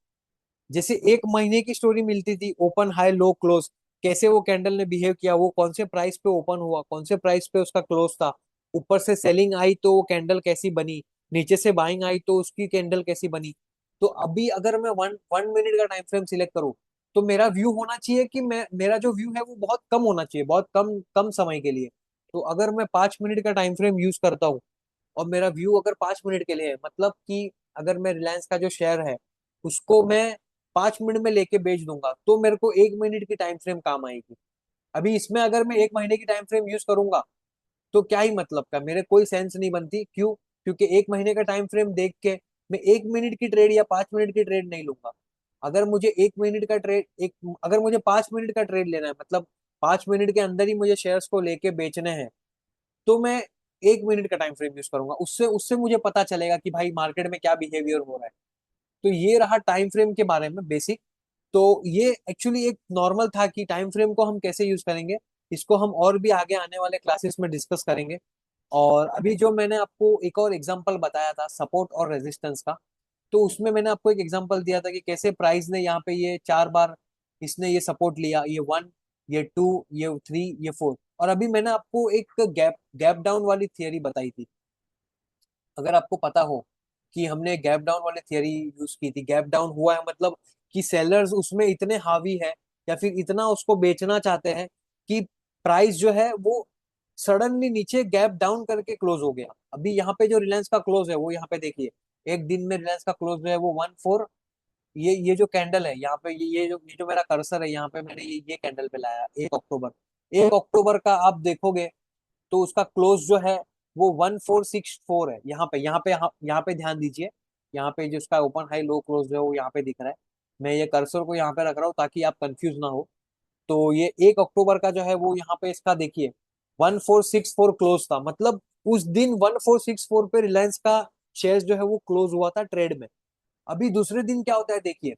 जैसे 1 महीने की स्टोरी मिलती थी, ओपन हाई लो क्लोज, कैसे वो कैंडल ने बिहेव किया, वो कौन से प्राइस पे ओपन हुआ, कौन से प्राइस पे उसका क्लोज था, ऊपर से सेलिंग आई तो वो कैंडल कैसी बनी, नीचे से बाइंग आई तो उसकी कैंडल कैसी बनी। तो अभी अगर मैं वन वन मिनट का टाइम फ्रेम सिलेक्ट करूँ, तो मेरा व्यू होना चाहिए कि मेरा जो व्यू है वो बहुत कम होना चाहिए, बहुत कम कम समय के लिए। तो अगर मैं 5 मिनट का टाइम फ्रेम यूज करता हूँ और मेरा व्यू अगर 5 मिनट के लिए है, मतलब कि अगर मैं रिलायंस का जो शेयर है उसको मैं 5 मिनट में लेके बेच दूंगा, तो मेरे को 1 मिनट की टाइम फ्रेम काम आएगी। अभी इसमें अगर मैं 1 महीने की टाइम फ्रेम यूज करूंगा तो क्या ही मतलब का, मेरे कोई सेंस नहीं बनती। क्यों? क्योंकि 1 महीने का टाइम फ्रेम देख के मैं 1 मिनट की ट्रेड या 5 मिनट की ट्रेड नहीं लूंगा। अगर मुझे 1 मिनट का ट्रेड एक अगर मुझे 5 मिनट का ट्रेड लेना है, मतलब 5 मिनट के अंदर ही मुझे शेयर्स को लेके बेचने हैं, तो मैं 1 मिनट का टाइम फ्रेम यूज करूंगा। उससे उससे मुझे पता चलेगा कि भाई मार्केट में क्या बिहेवियर हो रहा है। तो ये रहा टाइम फ्रेम के बारे में बेसिक। तो ये एक्चुअली एक नॉर्मल था कि टाइम फ्रेम को हम कैसे यूज करेंगे, इसको हम और भी आगे आने वाले क्लासेस में डिस्कस करेंगे। और अभी जो मैंने आपको एक और एग्जांपल बताया था सपोर्ट और रेजिस्टेंस का, तो उसमें मैंने आपको एक एग्जांपल दिया था कि कैसे प्राइस ने यहाँ पे ये 4 बार इसने ये सपोर्ट लिया, ये 1, ये 2, ये 3, ये 4। और अभी मैंने आपको एक गैप गैप डाउन वाली थियरी बताई थी। अगर आपको पता हो कि हमने गैप डाउन वाली थियरी यूज की थी, गैप डाउन हुआ है मतलब कि सेलर्स उसमें इतने हावी है या फिर इतना उसको बेचना चाहते हैं कि प्राइस जो है वो सडनली नीचे गैप डाउन करके क्लोज हो गया। अभी यहाँ पे जो रिलायंस का क्लोज है वो यहाँ पे देखिए, एक दिन में रिलायंस का क्लोज जो है वो 1 4, ये जो कैंडल है यहाँ पे, ये जो मेरा कर्सर है यहाँ पे, मैंने ये कैंडल पे लाया 1 अक्टूबर। 1 अक्टूबर का आप देखोगे तो उसका क्लोज जो है वो 1464 है। यहाँ पे ध्यान दीजिए, यहाँ पे जो उसका ओपन हाई लो क्लोज है वो यहाँ पे दिख रहा है। मैं ये कर्सर को यहाँ पे रख रहा हूँ ताकि आप कंफ्यूज ना हो। तो ये 1 अक्टूबर का जो है वो यहाँ पे इसका देखिए 1464 क्लोज था, मतलब उस दिन 1464 पे रिलायंस का शेयर जो है वो क्लोज हुआ था ट्रेड में। अभी दूसरे दिन क्या होता है देखिए,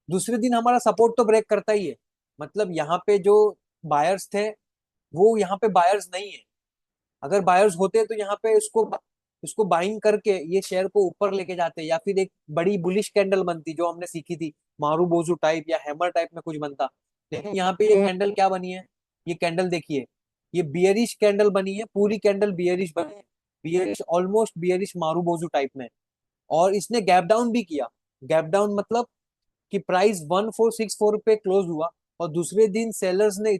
दूसरे दिन हमारा सपोर्ट तो ब्रेक करता ही है, मतलब यहाँ पे जो बायर्स थे वो यहाँ पे बायर्स नहीं है। अगर बायर्स होते तो यहाँ पे उसको उसको बाइंग करके ये शेयर को ऊपर लेके जाते, या फिर एक बड़ी बुलिश कैंडल बनती जो हमने सीखी थी, मारूबोजू टाइप या हैमर टाइप में कुछ बनता। लेकिन यहाँ पे ये कैंडल क्या बनी है, ये कैंडल देखिए, ये बियरिश कैंडल बनी है, पूरी कैंडल बियरिश बनी है, bearish almost bearish marubozu type में। और इसने गैप डाउन भी किया। गैप डाउन मतलब कि प्राइस 1464 पे क्लोज हुआ और दूसरे दिन सेलर्स ने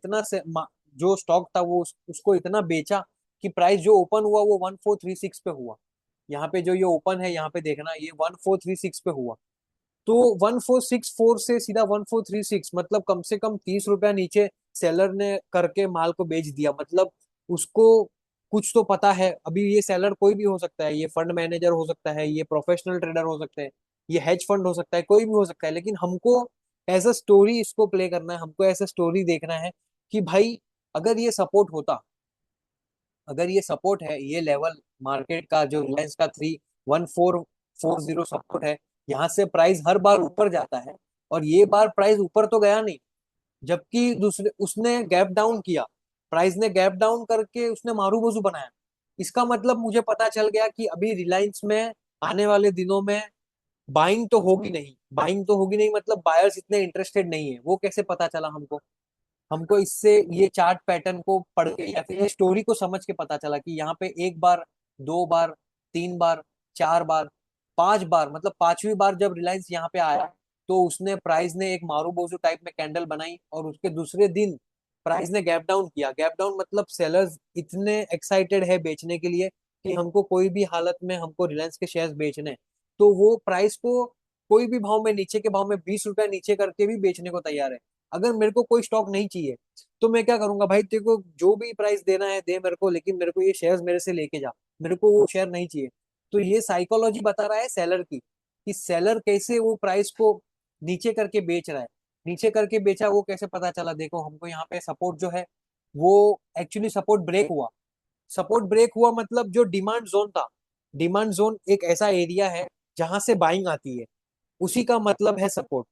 जो स्टॉक था वो उसको इतना बेचा कि प्राइस जो ओपन हुआ वो 1436 पे हुआ। यहाँ पे जो ये ओपन है यहाँ पे देखना, ये 1436 पे हुआ। तो 1464 से सीधा 1436, मतलब कम से कम 30 रुपया नीचे सेलर ने करके माल को बेच दिया। मतलब उसको कुछ तो पता है। अभी ये सेलर कोई भी हो सकता है, ये फंड मैनेजर हो सकता है, ये प्रोफेशनल ट्रेडर हो सकते हैं, ये हेज फंड हो सकता है, कोई भी हो सकता है। लेकिन हमको एज अ स्टोरी इसको प्ले करना है, हमको एज अ स्टोरी देखना है कि भाई अगर ये सपोर्ट होता, अगर ये सपोर्ट है, ये लेवल मार्केट का जो रिलायंस का 1440 सपोर्ट है, यहाँ से प्राइस हर बार ऊपर जाता है और ये बार प्राइस ऊपर तो गया नहीं, जबकि दूसरे उसने गैप डाउन किया, प्राइस ने गैप डाउन करके उसने मारूबोजू बनाया। इसका मतलब मुझे पता चल गया कि अभी रिलायंस में आने वाले दिनों में बाइंग तो होगी नहीं, बाइंग तो होगी नहीं, मतलब बायर्स इतने इंटरेस्टेड नहीं है। वो कैसे पता चला हमको? हमको इससे ये चार्ट पैटर्न को पढ़ के या फिर ये स्टोरी को समझ के पता चला कि यहाँ पे एक बार, 2 बार, 3 बार, 4 बार, 5 बार, मतलब 5वीं बार जब रिलायंस यहाँ पे आया तो उसने प्राइस ने एक मारूबोजू टाइप में कैंडल बनाई और उसके दूसरे दिन प्राइस ने गैप डाउन किया। गैप डाउन मतलब सेलर्स इतने एक्साइटेड है बेचने के लिए कि हमको कोई भी हालत में हमको रिलायंस के शेयर्स बेचने हैं। तो वो प्राइस को कोई भी भाव में, नीचे के भाव में 20 रुपया नीचे करके भी बेचने को तैयार है। अगर मेरे को कोई स्टॉक नहीं चाहिए तो मैं क्या करूंगा, भाई तेरे को जो भी प्राइस देना है दे मेरे को, लेकिन मेरे को ये शेयर्स मेरे से लेके जा, मेरे को वो शेयर नहीं चाहिए। तो ये साइकोलॉजी बता रहा है सेलर की कि सेलर कैसे वो प्राइस को नीचे करके बेच रहा है। नीचे करके बेचा वो कैसे पता चला, देखो हमको यहाँ पे सपोर्ट जो है वो एक्चुअली सपोर्ट ब्रेक हुआ। सपोर्ट ब्रेक हुआ मतलब जो डिमांड जोन था, डिमांड जोन एक ऐसा एरिया है जहां से बाइंग आती है उसी का मतलब है सपोर्ट।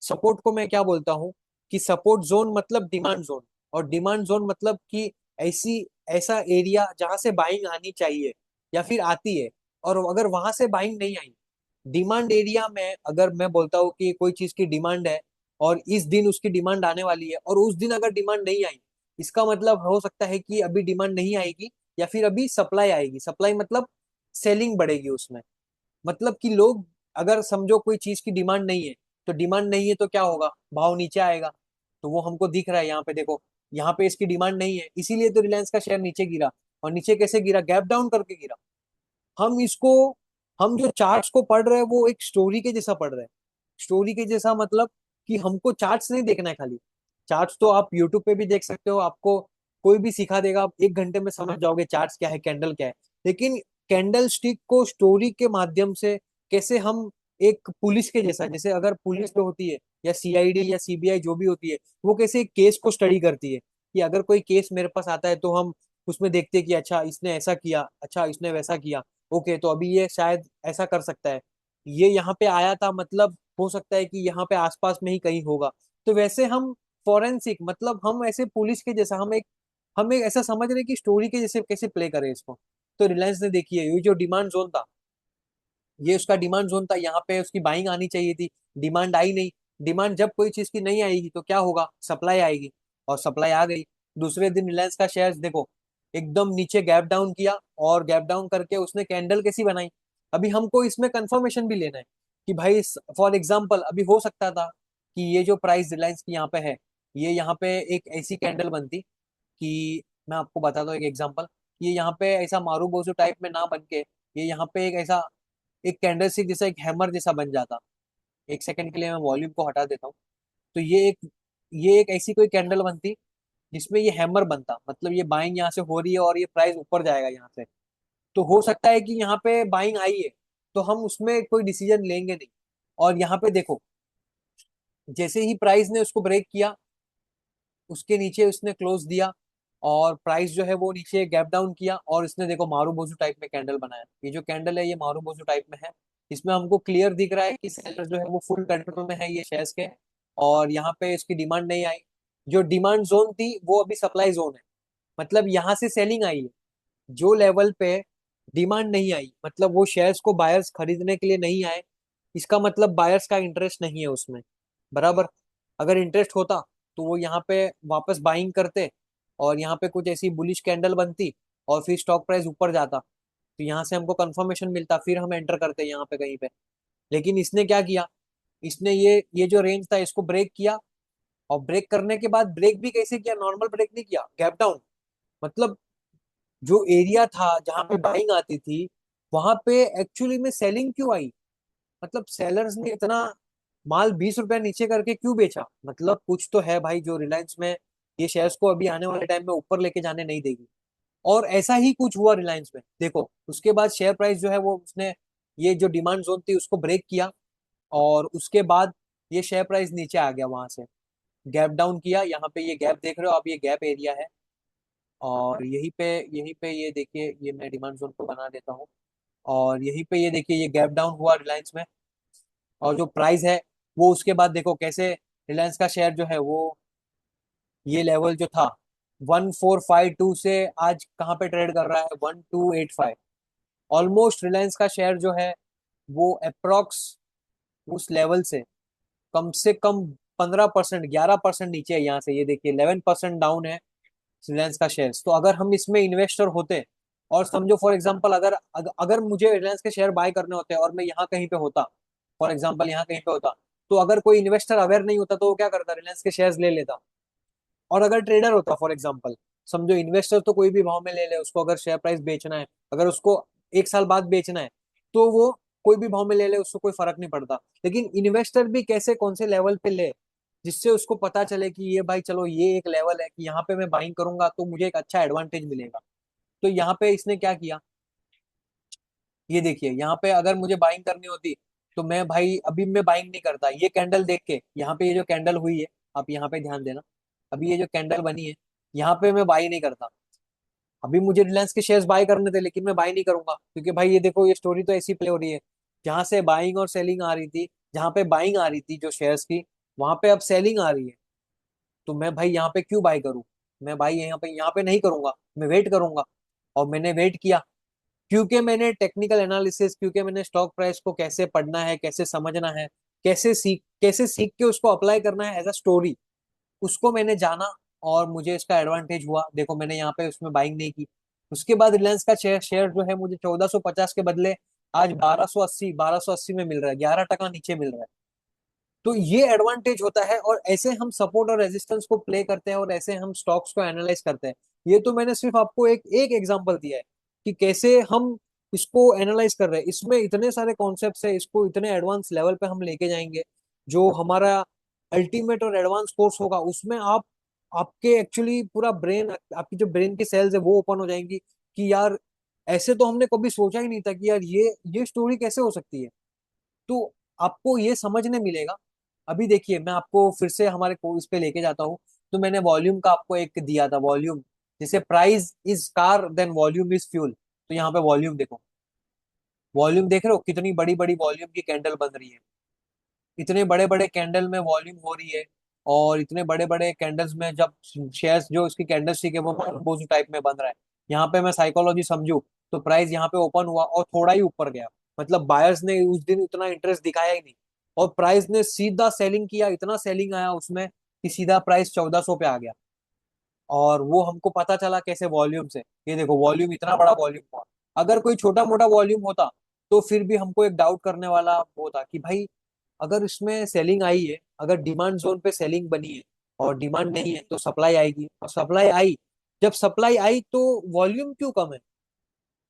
सपोर्ट को मैं क्या बोलता हूँ कि सपोर्ट जोन मतलब डिमांड जोन, और डिमांड जोन मतलब कि ऐसी ऐसा एरिया जहां से बाइंग आनी चाहिए या फिर आती है, और अगर वहां से बाइंग नहीं आई, डिमांड एरिया में अगर मैं बोलता हूँ कि कोई चीज की डिमांड है और इस दिन उसकी डिमांड आने वाली है और उस दिन अगर डिमांड नहीं आई, इसका मतलब हो सकता है कि अभी डिमांड नहीं आएगी या फिर अभी सप्लाई आएगी। सप्लाई मतलब सेलिंग बढ़ेगी उसमें। मतलब कि लोग, अगर समझो कोई चीज की डिमांड नहीं है, तो डिमांड नहीं है तो क्या होगा, भाव नीचे आएगा। तो वो हमको दिख रहा है यहाँ पे, देखो यहाँ पे इसकी डिमांड नहीं है, इसीलिए तो रिलायंस का शेयर नीचे गिरा। और नीचे कैसे गिरा, गैप डाउन करके गिरा। हम इसको, हम जो चार्ट्स को पढ़ रहे हैं वो एक स्टोरी के जैसा पढ़ रहे हैं। स्टोरी के जैसा मतलब कि हमको चार्ट्स नहीं देखना है खाली। चार्ट्स तो आप यूट्यूब पे भी देख सकते हो, आपको कोई भी सिखा देगा, आप 1 घंटे में समझ जाओगे चार्ट्स क्या है, कैंडल क्या है। लेकिन कैंडल स्टिक को स्टोरी के माध्यम से कैसे हम, एक पुलिस के जैसा, जैसे अगर पुलिस जो होती है या सीआईडी या सीबीआई जो भी होती है, वो कैसे एक केस को स्टडी करती है कि अगर कोई केस मेरे पास आता है तो हम उसमें देखते हैं कि अच्छा इसने ऐसा किया, अच्छा इसने वैसा किया, ओके तो अभी ये शायद ऐसा कर सकता है, ये यहाँ पे आया था मतलब हो सकता है कि यहाँ पे आसपास में ही कहीं होगा। तो वैसे हम फॉरेंसिक मतलब हम ऐसे पुलिस के जैसा, हम एक ऐसा समझ रहे हैं कि स्टोरी के जैसे कैसे प्ले करें इसको। तो रिलायंस ने देखी है, ये जो डिमांड जोन था, ये उसका डिमांड जोन था, यहाँ पे उसकी बाइंग आनी चाहिए थी, डिमांड आई नहीं। डिमांड जब कोई चीज की नहीं आएगी तो क्या होगा, सप्लाई आएगी, और सप्लाई आ गई। दूसरे दिन रिलायंस का शेयर देखो एकदम नीचे गैप डाउन किया, और गैप डाउन करके उसने कैंडल कैसी बनाई। अभी हमको इसमें कंफर्मेशन भी लेना है कि भाई, फॉर एग्जाम्पल अभी हो सकता था कि ये जो प्राइस रिलायंस की यहाँ पे है, ये यहाँ पे एक ऐसी कैंडल बनती कि, मैं आपको बताता हूँ एक एग्जांपल, ये यहाँ पे ऐसा मारू बोजू टाइप में ना बन के, ये यहाँ पे एक ऐसा एक कैंडल स्टिक जैसा एक हैमर जैसा बन जाता। एक सेकंड के लिए मैं वॉल्यूम को हटा देता हूँ। तो ये एक ऐसी कोई कैंडल बनती जिसमें ये हैमर बनता, मतलब ये बाइंग यहाँ से हो रही है और ये प्राइस ऊपर जाएगा यहाँ से। तो हो सकता है कि यहाँ पे बाइंग आई है, तो हम उसमें कोई डिसीजन लेंगे नहीं। और यहाँ पे देखो, जैसे ही प्राइस ने उसको ब्रेक किया, उसके नीचे उसने क्लोज दिया, और प्राइस जो है वो नीचे गैप डाउन किया, और इसने देखो मारू बोजू टाइप में कैंडल बनाया। ये जो कैंडल है ये मारू बोजू टाइप में है। इसमें हमको क्लियर दिख रहा है कि सेलर जो है वो फुल कंट्रोल में है ये शेयर्स के, और यहाँ पे इसकी डिमांड नहीं आई। जो डिमांड जोन थी वो अभी सप्लाई जोन है, मतलब यहाँ से सेलिंग आई है। जो लेवल पे डिमांड नहीं आई, मतलब वो शेयर्स को बायर्स खरीदने के लिए नहीं आए, इसका मतलब बायर्स का इंटरेस्ट नहीं है उसमें, बराबर। अगर इंटरेस्ट होता तो वो यहाँ पे वापस बाइंग करते, और यहाँ पे कुछ ऐसी बुलिश कैंडल बनती, और फिर स्टॉक प्राइस ऊपर जाता, तो यहाँ से हमको कंफर्मेशन मिलता, फिर हम एंटर करते यहाँ पे कहीं पे। लेकिन इसने क्या किया, इसने ये जो रेंज था इसको ब्रेक किया, और ब्रेक करने के बाद ब्रेक भी कैसे किया, नॉर्मल ब्रेक नहीं किया, गैप डाउन। मतलब जो एरिया था जहां पे बाइंग आती थी, वहां पे एक्चुअली में सेलिंग क्यों आई, मतलब सेलर्स ने इतना माल 20 रुपए नीचे करके क्यों बेचा, मतलब कुछ तो है भाई जो रिलायंस में ये शेयर्स को अभी आने वाले टाइम में ऊपर लेके जाने नहीं देगी। और ऐसा ही कुछ हुआ रिलायंस में, देखो उसके बाद शेयर प्राइस जो है वो उसने ये जो डिमांड जोन थी उसको ब्रेक किया, और उसके बाद ये शेयर प्राइस नीचे आ गया, वहां से गैप डाउन किया। यहाँ पे ये गैप देख रहे हो आप, ये गैप एरिया है, और यहीं पे ये देखिए, ये मैं डिमांड जोन को बना देता हूँ, और यहीं पे ये देखिए ये गैप डाउन हुआ रिलायंस में। और जो प्राइस है वो उसके बाद देखो कैसे, रिलायंस का शेयर जो है वो, ये लेवल जो था 1452 से आज कहाँ पे ट्रेड कर रहा है, 1285। ऑलमोस्ट रिलायंस का शेयर जो है वो अप्रोक्स उस लेवल से कम 15%, 11% नीचे है यहाँ से, ये देखिए 11% डाउन है रिलायंस का शेयर। तो अगर हम इसमें इन्वेस्टर होते, और समझो फॉर एग्जांपल अगर मुझे रिलायंस के शेयर बाय करने होते और मैं यहाँ कहीं पे होता, फॉर एग्जांपल यहाँ कहीं पे होता, तो अगर कोई इन्वेस्टर अवेयर नहीं होता तो वो क्या करता, रिलायंस के शेयर्स ले लेता। और अगर ट्रेडर होता फॉर एग्जांपल, समझो इन्वेस्टर तो कोई भी भाव में ले ले, उसको अगर शेयर प्राइस बेचना है, अगर उसको 1 साल बाद बेचना है, तो वो कोई भी भाव में ले ले, उसको कोई फर्क नहीं पड़ता। लेकिन इन्वेस्टर भी कैसे कौन से लेवल पे ले, जिससे उसको पता चले कि ये भाई चलो ये एक लेवल है कि यहाँ पे मैं बाइंग करूंगा तो मुझे एक अच्छा एडवांटेज मिलेगा। तो यहाँ पे इसने क्या किया, ये देखिए यहाँ पे अगर मुझे बाइंग करनी होती, तो मैं भाई अभी मैं बाइंग नहीं करता, ये कैंडल देख के, यहाँ पे ये जो कैंडल हुई है, आप यहाँ पे ध्यान देना, अभी ये जो कैंडल बनी है, यहाँ पे मैं बाई नहीं करता। अभी मुझे रिलायंस के शेयर्स बाय करने थे लेकिन मैं बाय नहीं करूंगा, क्योंकि भाई ये देखो ये स्टोरी तो ऐसी प्ले हो रही है जहां से बाइंग और सेलिंग आ रही थी, जहां पे बाइंग आ रही थी जो शेयर्स की, वहां पे अब सेलिंग आ रही है। तो मैं भाई यहाँ पे क्यों बाई करूं? मैं भाई यहाँ पे नहीं करूंगा, मैं वेट करूंगा। और मैंने वेट किया, क्योंकि मैंने टेक्निकल एनालिसिस, क्योंकि मैंने स्टॉक प्राइस को कैसे पढ़ना है, कैसे समझना है, कैसे सीख के उसको अप्लाई करना है एज अ स्टोरी, उसको मैंने जाना। और मुझे इसका एडवांटेज हुआ, देखो मैंने यहाँ पे उसमें बाइंग नहीं की। उसके बाद रिलायंस का शेयर शेयर जो है मुझे 1450 के बदले आज 1280 में मिल रहा है, 11% नीचे मिल रहा है। तो ये एडवांटेज होता है, और ऐसे हम सपोर्ट और रेजिस्टेंस को प्ले करते हैं, और ऐसे हम स्टॉक्स को एनालाइज करते हैं। ये तो मैंने सिर्फ आपको एक एक एग्जांपल दिया है कि कैसे हम इसको एनालाइज कर रहे हैं। इसमें इतने सारे कॉन्सेप्ट्स है, इसको इतने एडवांस लेवल पे हम लेके जाएंगे। जो हमारा अल्टीमेट और एडवांस कोर्स होगा, उसमें आप आपके एक्चुअली पूरा ब्रेन, आपकी जो ब्रेन की सेल्स है वो ओपन हो जाएंगी कि यार ऐसे तो हमने कभी सोचा ही नहीं था कि यार ये स्टोरी कैसे हो सकती है। तो आपको ये समझने मिलेगा। अभी देखिए मैं आपको फिर से हमारे कोर्स पे लेके जाता हूँ। तो मैंने वॉल्यूम का आपको एक दिया था, वॉल्यूम, जैसे price is car then volume is fuel. तो यहाँ पे वॉल्यूम देखो, वॉल्यूम देख रहे हो कितनी बड़ी बड़ी वॉल्यूम की कैंडल बन रही है। इतने बड़े बड़े कैंडल में वॉल्यूम हो रही है। और इतने बड़े बड़े कैंडल्स में जब शेयर्स जो इसकी कैंडल स्टिक है वो बोझ टाइप में बन रहा है। यहाँ पे मैं साइकोलॉजी समझू तो प्राइस यहाँ पे ओपन हुआ और थोड़ा ही ऊपर गया, मतलब बायर्स ने उस दिन उतना इंटरेस्ट दिखाया ही नहीं। और प्राइस ने सीधा सेलिंग किया, इतना सेलिंग आया उसमें कि सीधा प्राइस 1400 पे आ गया। और वो हमको पता चला कैसे, वॉल्यूम से। ये देखो वॉल्यूम, इतना बड़ा वॉल्यूम हुआ। अगर कोई छोटा मोटा वॉल्यूम होता तो फिर भी हमको एक डाउट करने वाला वो था कि भाई अगर इसमें सेलिंग आई है, अगर डिमांड जोन पे सेलिंग बनी है और डिमांड नहीं है तो सप्लाई आएगी, और सप्लाई आई, जब सप्लाई आई तो वॉल्यूम क्यों कम है?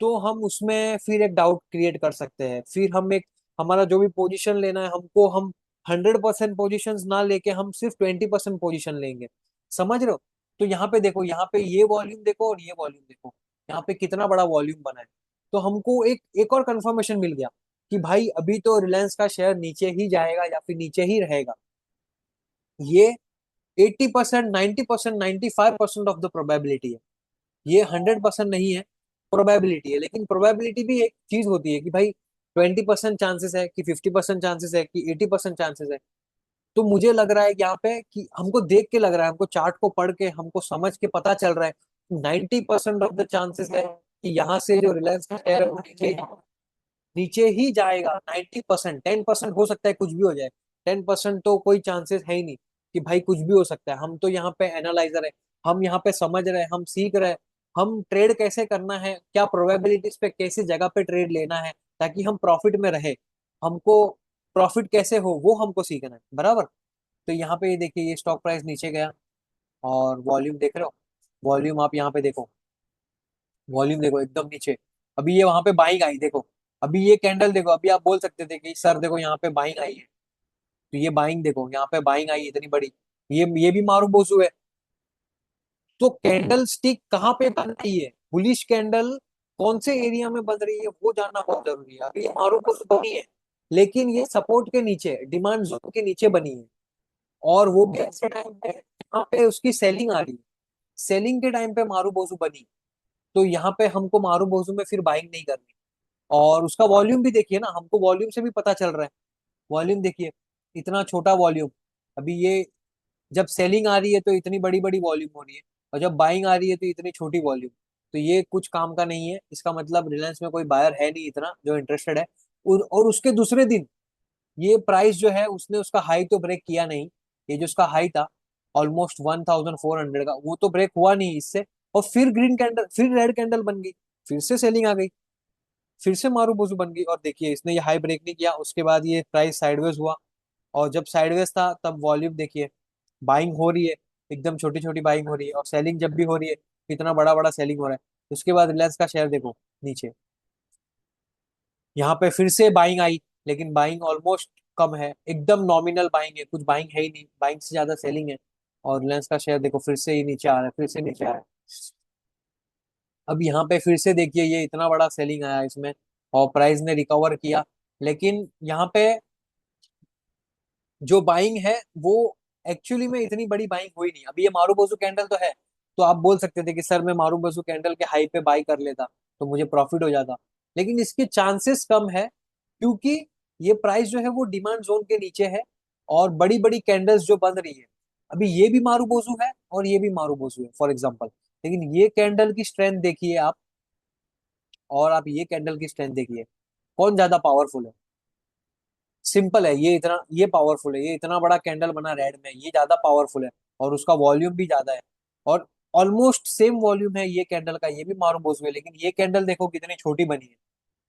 तो हम उसमें फिर एक डाउट क्रिएट कर सकते हैं। फिर हम एक, हमारा जो भी पोजीशन लेना है हमको, हम 100% पोजीशन ना लेके हम सिर्फ 20% पोजीशन लेंगे। समझ रहे हो? तो यहाँ पे देखो, यहाँ पे ये वॉल्यूम देखो और ये वॉल्यूम देखो, यहाँ पे कितना बड़ा वॉल्यूम बना है। तो हमको एक एक और कंफर्मेशन मिल गया कि भाई अभी तो रिलायंस का शेयर नीचे ही जाएगा या फिर नीचे ही रहेगा। ये 80%, 90%, 95% ऑफ द प्रोबेबिलिटी है। ये 100% नहीं है, प्रोबेबिलिटी है। लेकिन प्रोबेबिलिटी भी एक चीज होती है कि भाई 20% चांसेस है, कि 50% चांसेस है, कि 80% चांसेस है। तो मुझे लग रहा है यहाँ पे कि हमको देख के लग रहा है, हमको चार्ट को पढ़ के हमको समझ के पता चल रहा है 90% ऑफ द चांसेस है कि यहाँ से जो रिलायंस का शेयर है वो नीचे नीचे ही जाएगा। 90%, 10% हो सकता है कुछ भी हो जाए। 10% तो कोई चांसेस है ही नहीं कि भाई कुछ भी हो सकता है। हम तो यहाँ पे एनालाइजर है, हम यहाँ पे समझ रहे हैं, हम सीख रहे हैं। हम ट्रेड कैसे करना है, क्या प्रोबेबिलिटीज पे कैसे जगह पे ट्रेड लेना है ताकि हम प्रॉफिट में रहे। हमको प्रॉफिट कैसे हो वो हमको सीखना है, बराबर। तो यहाँ पे ये देखिए, ये स्टॉक प्राइस नीचे गया और वॉल्यूम देख रहे हो। वॉल्यूम आप यहाँ पे देखो, वॉल्यूम देखो एकदम नीचे। अभी ये वहां पे बाइंग आई देखो। अभी ये कैंडल देखो, अभी आप बोल सकते थे कि सर देखो यहाँ पे बाइंग आई है। तो ये बाइंग देखो, यहाँ पे बाइंग आई है इतनी बड़ी। ये भी मारू बोसू है। तो कैंडल स्टिक कहाँ पे बन रही है, बुलिश कैंडल कौन से एरिया में बन रही है वो जानना बहुत जरूरी है। अभी ये मारू बोसू बनी है, लेकिन ये सपोर्ट के नीचे, डिमांड जोन के नीचे बनी है। और वो भी ऐसे टाइम पे यहाँ पे उसकी सेलिंग आ रही है। सेलिंग के टाइम पे मारू बोसू बनी। तो यहाँ पे हमको मारू बोसू में फिर बाइंग नहीं करनी। और उसका वॉल्यूम भी देखिए ना, हमको वॉल्यूम से भी पता चल रहा है। वॉल्यूम देखिए, इतना छोटा वॉल्यूम। अभी ये जब सेलिंग आ रही है तो इतनी बड़ी बड़ी वॉल्यूम हो रही है, और जब बाइंग आ रही है तो इतनी छोटी वॉल्यूम। तो ये कुछ काम का नहीं है, इसका मतलब रिलायंस में कोई बायर है नहीं इतना जो इंटरेस्टेड है। और उसके दूसरे दिन ये प्राइस जो है उसने उसका हाई तो ब्रेक किया नहीं। ये जो उसका हाई था ऑलमोस्ट 1400 का, वो तो ब्रेक हुआ नहीं इससे। और फिर ग्रीन कैंडल, फिर रेड कैंडल बन गई, फिर से सेलिंग आ गई, फिर से मारू बोझू बन गई। और देखिए इसने ये हाई ब्रेक नहीं किया, उसके बाद ये प्राइस साइडवेज हुआ। और जब साइडवेज था तब वॉल्यूम देखिए, बाइंग हो रही है, एकदम छोटी छोटी बाइंग हो रही है। और सेलिंग जब भी हो रही है इतना बड़ा बड़ा सेलिंग हो रहा है। उसके बाद रिलायंस का शेयर देखो नीचे, यहाँ पे फिर से बाइंग आई, लेकिन बाइंग ऑलमोस्ट कम है, एकदम नॉमिनल बाइंग है, कुछ बाइंग है ही नहीं, बाइंग से ज्यादा सेलिंग है। और रिलायंस का शेयर देखो फिर से ही नीचे आ रहा है, फिर से नीचे आ रहा है। अब यहाँ पे फिर से देखिए ये इतना बड़ा सेलिंग आया इसमें, और प्राइस ने रिकवर किया। लेकिन यहाँ पे जो बाइंग है वो एक्चुअली में इतनी बड़ी बाइंग हुई नहीं। अभी ये मारूबोजू कैंडल तो है, तो आप बोल सकते थे कि सर मैं मारूबोजू कैंडल के हाई पे बाई कर लेता तो मुझे प्रॉफिट हो जाता। लेकिन इसके चांसेस कम है क्योंकि ये प्राइस जो है वो डिमांड जोन के नीचे है, और बड़ी बड़ी कैंडल्स जो बन रही है, अभी ये भी मारूबोजू है और ये भी मारूबोजू है फॉर एग्जांपल, लेकिन ये कैंडल की स्ट्रेंथ देखिए आप, और आप ये कैंडल की स्ट्रेंथ देखिए, कौन ज्यादा पावरफुल है? सिंपल है, ये पावरफुल है, ये इतना बड़ा कैंडल बना रेड में, ये ज्यादा पावरफुल है, और उसका वॉल्यूम भी ज्यादा है, और ऑलमोस्ट सेम वॉल्यूम है ये कैंडल का, ये भी मारूबोजू है, लेकिन ये कैंडल देखो कितनी छोटी बनी है।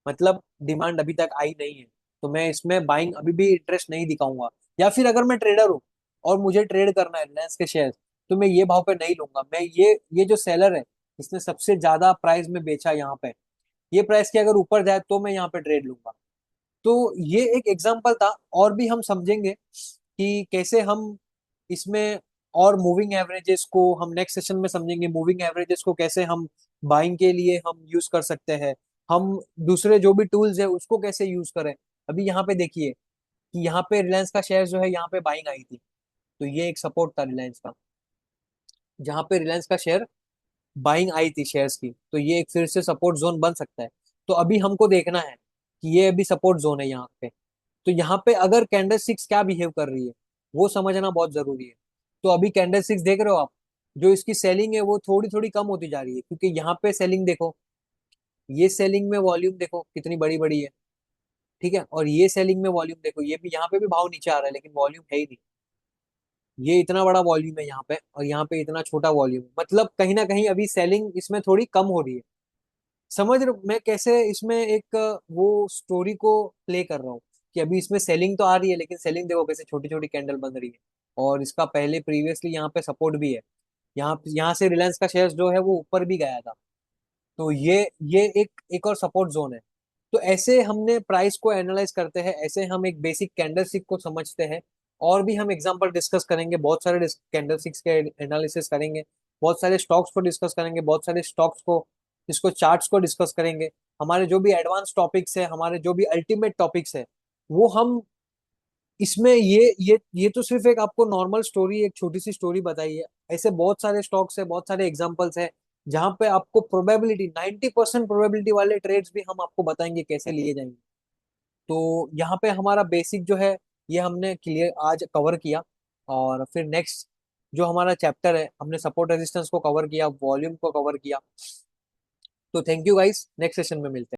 मतलब डिमांड अभी तक आई नहीं है, तो मैं इसमें बाइंग अभी भी इंटरेस्ट नहीं दिखाऊंगा। या फिर अगर मैं ट्रेडर हूँ और मुझे ट्रेड करना है रिलायंस के शेयर, तो मैं ये भाव पे नहीं लूंगा। मैं ये जो सेलर है, इसने सबसे ज्यादा प्राइस में बेचा यहाँ पे, ये प्राइस के अगर ऊपर जाए तो मैं यहाँ पे ट्रेड लूंगा। तो ये एक एग्जांपल था, और भी हम समझेंगे कि कैसे हम इसमें, और मूविंग एवरेजेस को हम नेक्स्ट सेशन में समझेंगे, मूविंग एवरेजेस को कैसे हम बाइंग के लिए हम यूज कर सकते हैं, हम दूसरे जो भी टूल्स है उसको कैसे यूज करें। अभी यहाँ पे देखिए कि यहाँ पे रिलायंस का शेयर जो है यहाँ पे बाइंग आई थी, तो ये एक सपोर्ट था रिलायंस का, जहाँ पे रिलायंस का शेयर बाइंग आई थी शेयर्स की, तो ये एक फिर से सपोर्ट जोन बन सकता है। तो अभी हमको देखना है कि ये अभी सपोर्ट जोन है यहाँ पे, तो यहाँ पे अगर कैंडल सिक्स क्या बिहेव कर रही है वो समझना बहुत जरूरी है। तो अभी कैंडल सिक्स देख रहे हो आप, जो इसकी सेलिंग है वो थोड़ी थोड़ी कम होती जा रही है, क्योंकि यहाँ पे सेलिंग देखो, ये सेलिंग में वॉल्यूम देखो कितनी बड़ी बड़ी है, ठीक है, और ये सेलिंग में वॉल्यूम देखो, ये भी यहाँ पे भी भाव नीचे आ रहा है लेकिन वॉल्यूम है ही नहीं। ये इतना बड़ा वॉल्यूम है यहाँ पे, और यहाँ पे इतना छोटा वॉल्यूम, मतलब कहीं ना कहीं अभी सेलिंग इसमें थोड़ी कम हो रही है। समझ रहे हो मैं कैसे इसमें एक वो स्टोरी को प्ले कर रहा हूँ, कि अभी इसमें सेलिंग तो आ रही है, लेकिन सेलिंग देखो कैसे छोटी छोटी कैंडल बन रही है, और इसका पहले प्रीवियसली यहाँ पे सपोर्ट भी है, यहाँ यहाँ से रिलायंस का शेयर जो है वो ऊपर भी गया था, तो ये एक एक और सपोर्ट जोन है। तो ऐसे हमने प्राइस को एनालाइज करते हैं, ऐसे हम एक बेसिक कैंडल स्टिक को समझते हैं, और भी हम एग्जांपल डिस्कस करेंगे, बहुत सारे कैंडल स्टिक्स के एनालिसिस करेंगे, बहुत सारे स्टॉक्स को डिस्कस करेंगे, बहुत सारे स्टॉक्स को, इसको चार्ट्स को डिस्कस करेंगे। हमारे जो भी एडवांस टॉपिक्स है, हमारे जो भी अल्टीमेट टॉपिक्स है, वो हम इसमें ये तो सिर्फ एक आपको नॉर्मल स्टोरी, एक छोटी सी स्टोरी बताई है। ऐसे बहुत सारे स्टॉक्स है, बहुत सारे एग्जांपल्स है, जहां पे आपको प्रोबेबिलिटी 90% प्रोबेबिलिटी वाले ट्रेड्स भी हम आपको बताएंगे कैसे लिए जाएंगे। तो यहाँ पे हमारा बेसिक जो है ये हमने क्लियर आज कवर किया, और फिर नेक्स्ट जो हमारा चैप्टर है, हमने सपोर्ट रेजिस्टेंस को कवर किया, वॉल्यूम को कवर किया। तो thank you guys, next session में मिलते हैं।